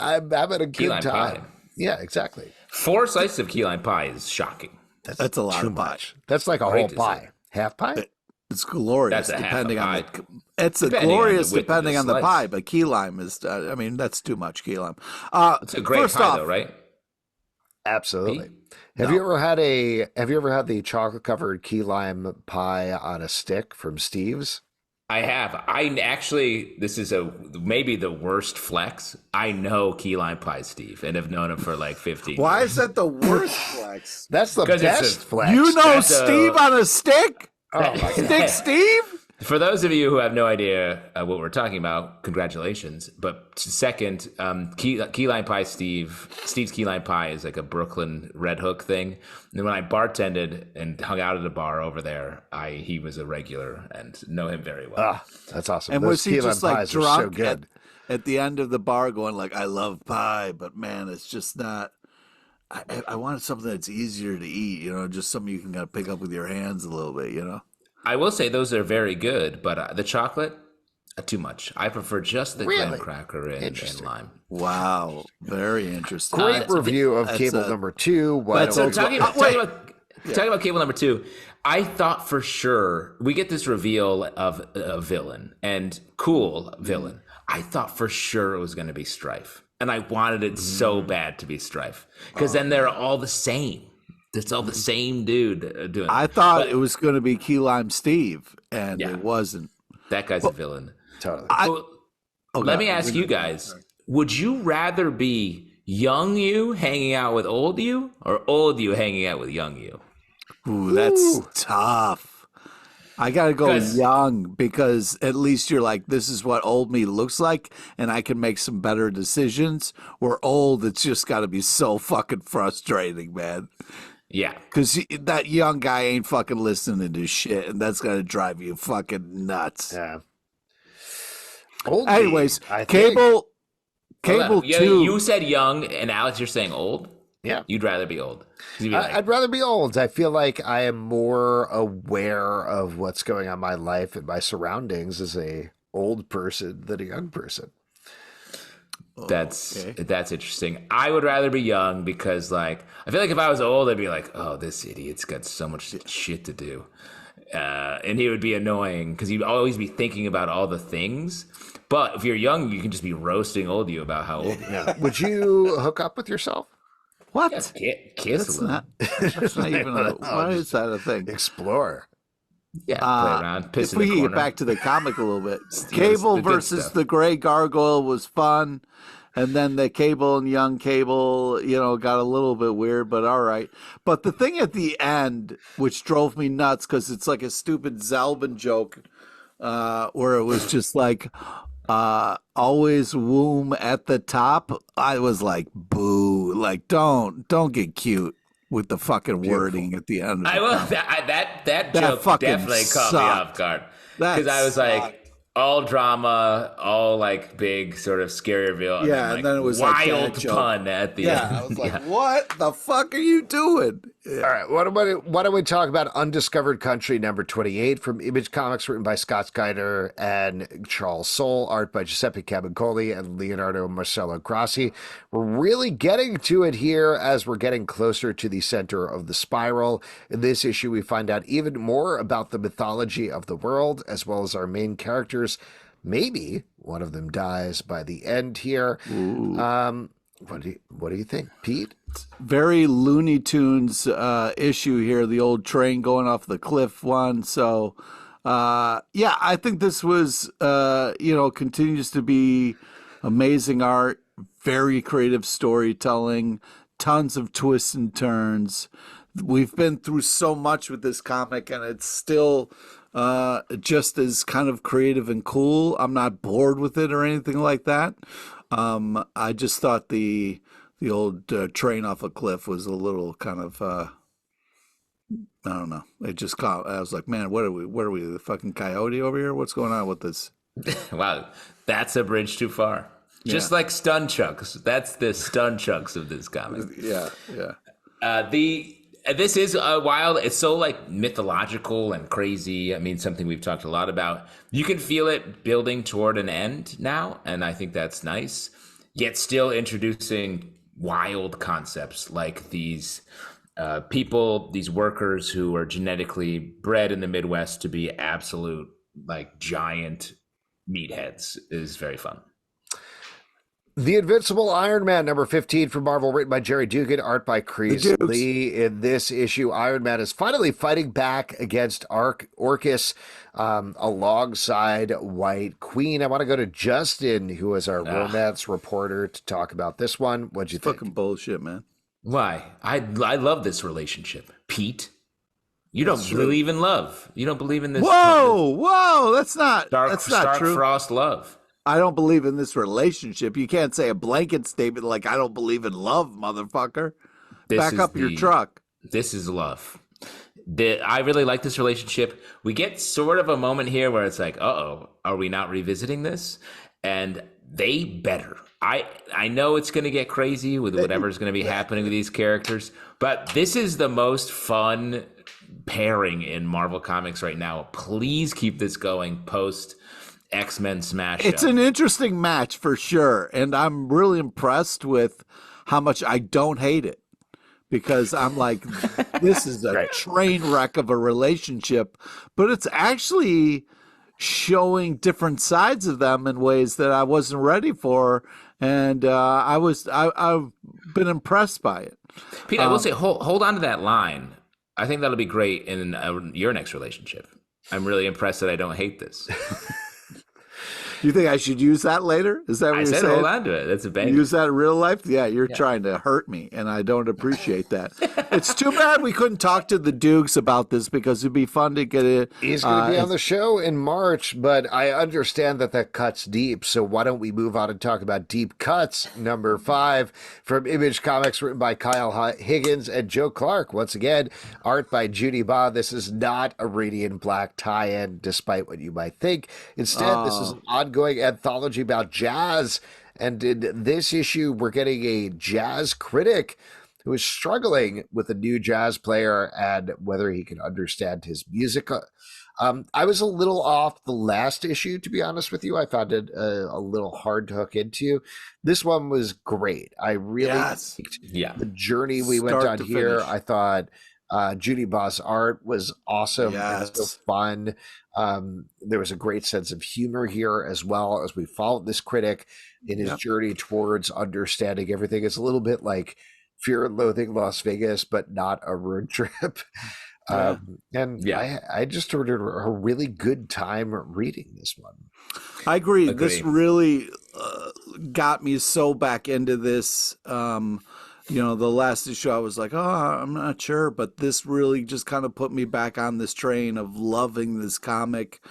I'm having a good time. Yeah, exactly. 4 slices of key lime pie is shocking. That's a lot too of pie. Much. That's like a whole pie. Half pie? It's glorious. That's depending on the it's glorious depending on the pie, but key lime is. That's too much key lime. It's a great pie, though, right? Absolutely. Have you ever had the chocolate covered key lime pie on a stick from Steve's? I have. This is maybe the worst flex. I know key lime pie Steve and have known him for like 15 years. Why is that the worst flex? That's the best flex. You know Steve on a stick? Oh my God. Stick Steve? For those of you who have no idea what we're talking about, congratulations. But second, key lime pie Steve's key lime pie is like a Brooklyn Red Hook thing. And when I bartended and hung out at a bar over there, he was a regular and know him very well. That's awesome. And those was he just like drunk so good. At the end of the bar going like, I love pie, but man, it's just not. I wanted something that's easier to eat, just something you can kind of pick up with your hands a little bit, I will say those are very good, but the chocolate, too much. I prefer just the graham cracker and lime. Wow, very interesting. Great review of Cable number 2. Talking about Cable number 2, I thought for sure we get this reveal of a villain and cool villain. I thought for sure it was going to be Strife, and I wanted it so bad to be Strife because then they're all the same. It's all the same dude doing. I thought it was going to be Key Lime Steve, and it wasn't. That guy's a villain. Totally. Let me ask you guys: would you rather be young you hanging out with old you, or old you hanging out with young you? Ooh, that's tough. I gotta go young because at least you're like, this is what old me looks like, and I can make some better decisions. Or old, it's just got to be so fucking frustrating, man. Yeah. Because that young guy ain't fucking listening to shit, and that's going to drive you fucking nuts. Yeah. Anyways, Cable Cable Yeah, 2. you said young, and Alex, you're saying old? Yeah. You'd rather be old. You'd be like, I'd rather be old. I feel like I am more aware of what's going on in my life and my surroundings as a old person than a young person. That's interesting. I would rather be young because, like, I feel like if I was old, I'd be like, oh, this idiot's got so much shit to do. And he would be annoying because he'd always be thinking about all the things. But if you're young, you can just be roasting old you about how old you are. Would you hook up with yourself? What? Yeah, kiss That's a little. that's not even why is that a thing? Explore. Yeah, play around, piss If in we the can corner. get back to the comic a little bit, the Cable good versus stuff. the Gray Gargoyle was fun. And then the Cable and young Cable, got a little bit weird, but all right. But the thing at the end, which drove me nuts, because it's like a stupid Zalbin joke, where it was just like, always womb at the top. I was like, boo! Like, don't get cute with the fucking wording at the end. Of I love that joke fucking definitely caught me sucked. off guard That because I was like, sucked. all drama, all like big sort of scary reveal. Yeah, and then it was like wild that joke. pun at the end. I was like, what the fuck are you doing? All right, why don't we talk about Undiscovered Country number 28 from Image Comics, written by Scott Snyder and Charles Soule, art by Giuseppe Camuncoli and Leonardo Marcello Grassi. We're really getting to it here as we're getting closer to the center of the spiral. In this issue, we find out even more about the mythology of the world, as well as our main characters. Maybe one of them dies by the end here. What do you think, Pete? Very Looney Tunes issue here, the old train going off the cliff one. So, I think this was, continues to be amazing art, very creative storytelling, tons of twists and turns. We've been through so much with this comic, and it's still just as kind of creative and cool. I'm not bored with it or anything like that. I just thought the old train off a cliff was a little kind of I don't know. It just caught. I was like, man, what are we? The fucking coyote over here? What's going on with this? Wow, that's a bridge too far. Just like stun chunks. That's the stun chunks of this comic. Yeah. This is wild. It's so like mythological and crazy. I mean, something we've talked a lot about. You can feel it building toward an end now, and I think that's nice. Yet still introducing wild concepts like these people, these workers who are genetically bred in the Midwest to be absolute like giant meatheads is very fun. The Invincible Iron Man, number 15 from Marvel, written by Jerry Dugan, art by Chris Lee. In this issue, Iron Man is finally fighting back against Orcus alongside White Queen. I want to go to Justin, who is our romance reporter, to talk about this one. What'd you think? Fucking bullshit, man. Why? I love this relationship, Pete. You don't believe in love. You don't believe in this. Whoa! That's not Stark true. Frost love. I don't believe in this relationship. You can't say a blanket statement like I don't believe in love, motherfucker. Back up your truck. This is love. I really like this relationship. We get sort of a moment here where it's like, uh-oh, are we not revisiting this? And they better. I know it's going to get crazy with whatever's going to be happening with these characters, but this is the most fun pairing in Marvel Comics right now. Please keep this going post X-Men smash. It's an interesting match for sure, and I'm really impressed with how much I don't hate it, because I'm like, this is a train wreck of a relationship, but it's actually showing different sides of them in ways that I wasn't ready for, and I've been impressed by it. Pete, I will say, hold on to that line. I think that'll be great in your next relationship. I'm really impressed that I don't hate this. You think I should use that later? Is that what you're saying? Hold on to it. That's a banger. Use that in real life? Yeah, you're trying to hurt me, and I don't appreciate that. It's too bad we couldn't talk to the Dukes about this, because it'd be fun to get it. He's going to be on the show in March, but I understand that cuts deep, so why don't we move on and talk about Deep Cuts, number 5, from Image Comics, written by Kyle Higgins and Joe Clark. Once again, art by Judy Baugh. This is not a Radiant Black tie-in, despite what you might think. Instead, this is an ongoing anthology about jazz And in this issue, we're getting a jazz critic who is struggling with a new jazz player and whether he can understand his music. I was a little off the last issue, to be honest with you. I found it a little hard to hook into. This one was great. I really liked the journey we went on here. I thought Judy Boss art was awesome and so fun. There was a great sense of humor here as well as we followed this critic in his journey towards understanding everything. It's a little bit like Fear and Loathing Las Vegas, but not a road trip. I just had a really good time reading this one. I agree. This really got me so back into this. The last issue I was like, oh, I'm not sure, but this really just kind of put me back on this train of loving this comic,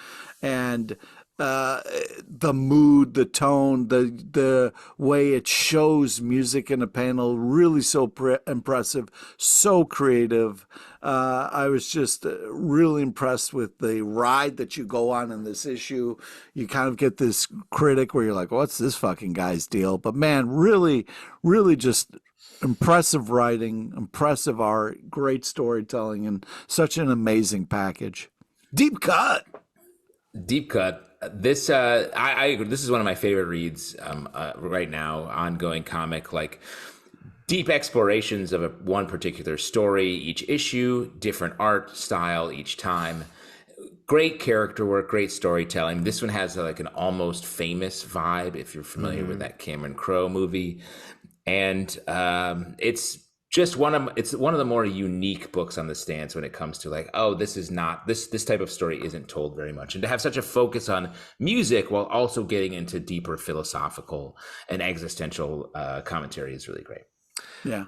and the mood, the tone, the way it shows music in a panel, really so impressive, so creative. I was just really impressed with the ride that you go on in this issue. You kind of get this critic where you're like, what's this fucking guy's deal? But man, really, really just impressive writing, impressive art, great storytelling, and such an amazing package. Deep cut. This I agree. This is one of my favorite reads right now. Ongoing comic, like deep explorations of one particular story each issue, different art style each time. Great character work, great storytelling. This one has like an Almost Famous vibe, if you're familiar with that Cameron Crowe movie, and it's just one of the more unique books on the stands when it comes to like, oh, this is not this type of story isn't told very much, and to have such a focus on music while also getting into deeper philosophical and existential commentary is really great. Yeah.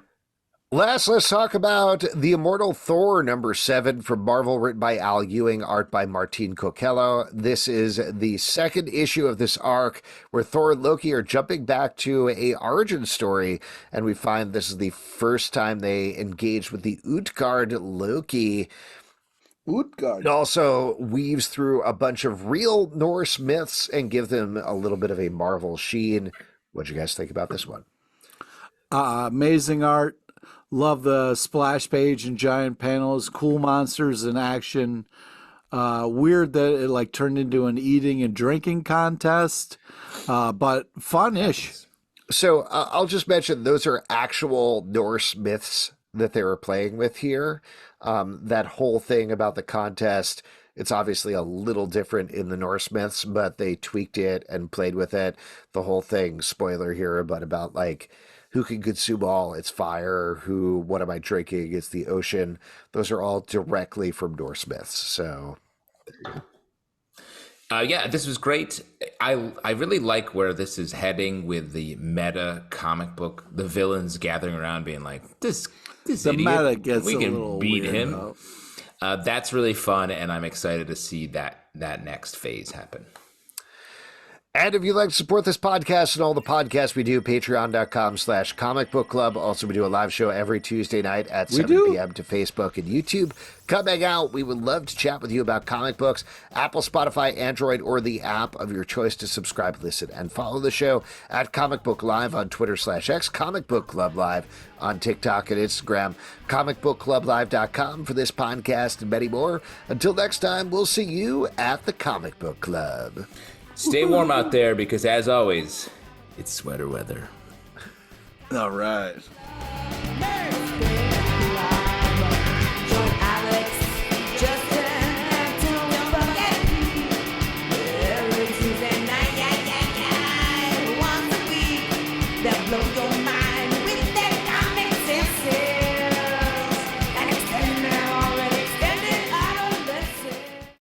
Last, let's talk about The Immortal Thor #7 from Marvel, written by Al Ewing, art by Martin Coquello. This is the second issue of this arc where Thor and Loki are jumping back to a origin story, and we find this is the first time they engage with the Utgard Loki. It also weaves through a bunch of real Norse myths and give them a little bit of a Marvel sheen. What'd you guys think about this one? Amazing art. Love the splash page and giant panels, cool monsters in action. Weird that it like turned into an eating and drinking contest, but fun-ish. So I'll just mention those are actual Norse myths that they were playing with here. That whole thing about the contest, it's obviously a little different in the Norse myths, but they tweaked it and played with it. The whole thing, spoiler here, but about like, who can consume all? It's fire. What am I drinking? It's the ocean. Those are all directly from Norse myths. So, this was great. I really like where this is heading with the meta comic book. The villains gathering around, being like, "This the idiot, meta gets we a can little beat weird, him." That's really fun, and I'm excited to see that next phase happen. And if you'd like to support this podcast and all the podcasts we do, patreon.com/comic book club. Also, we do a live show every Tuesday night at 7 p.m. to Facebook and YouTube. Come hang out. We would love to chat with you about comic books. Apple, Spotify, Android, or the app of your choice to subscribe, listen, and follow the show at Comic Book Live on Twitter/X, Comic Book Club Live on TikTok and Instagram, comicbookclublive.com for this podcast and many more. Until next time, we'll see you at the Comic Book Club. Stay warm out there because, as always, it's sweater weather. All right.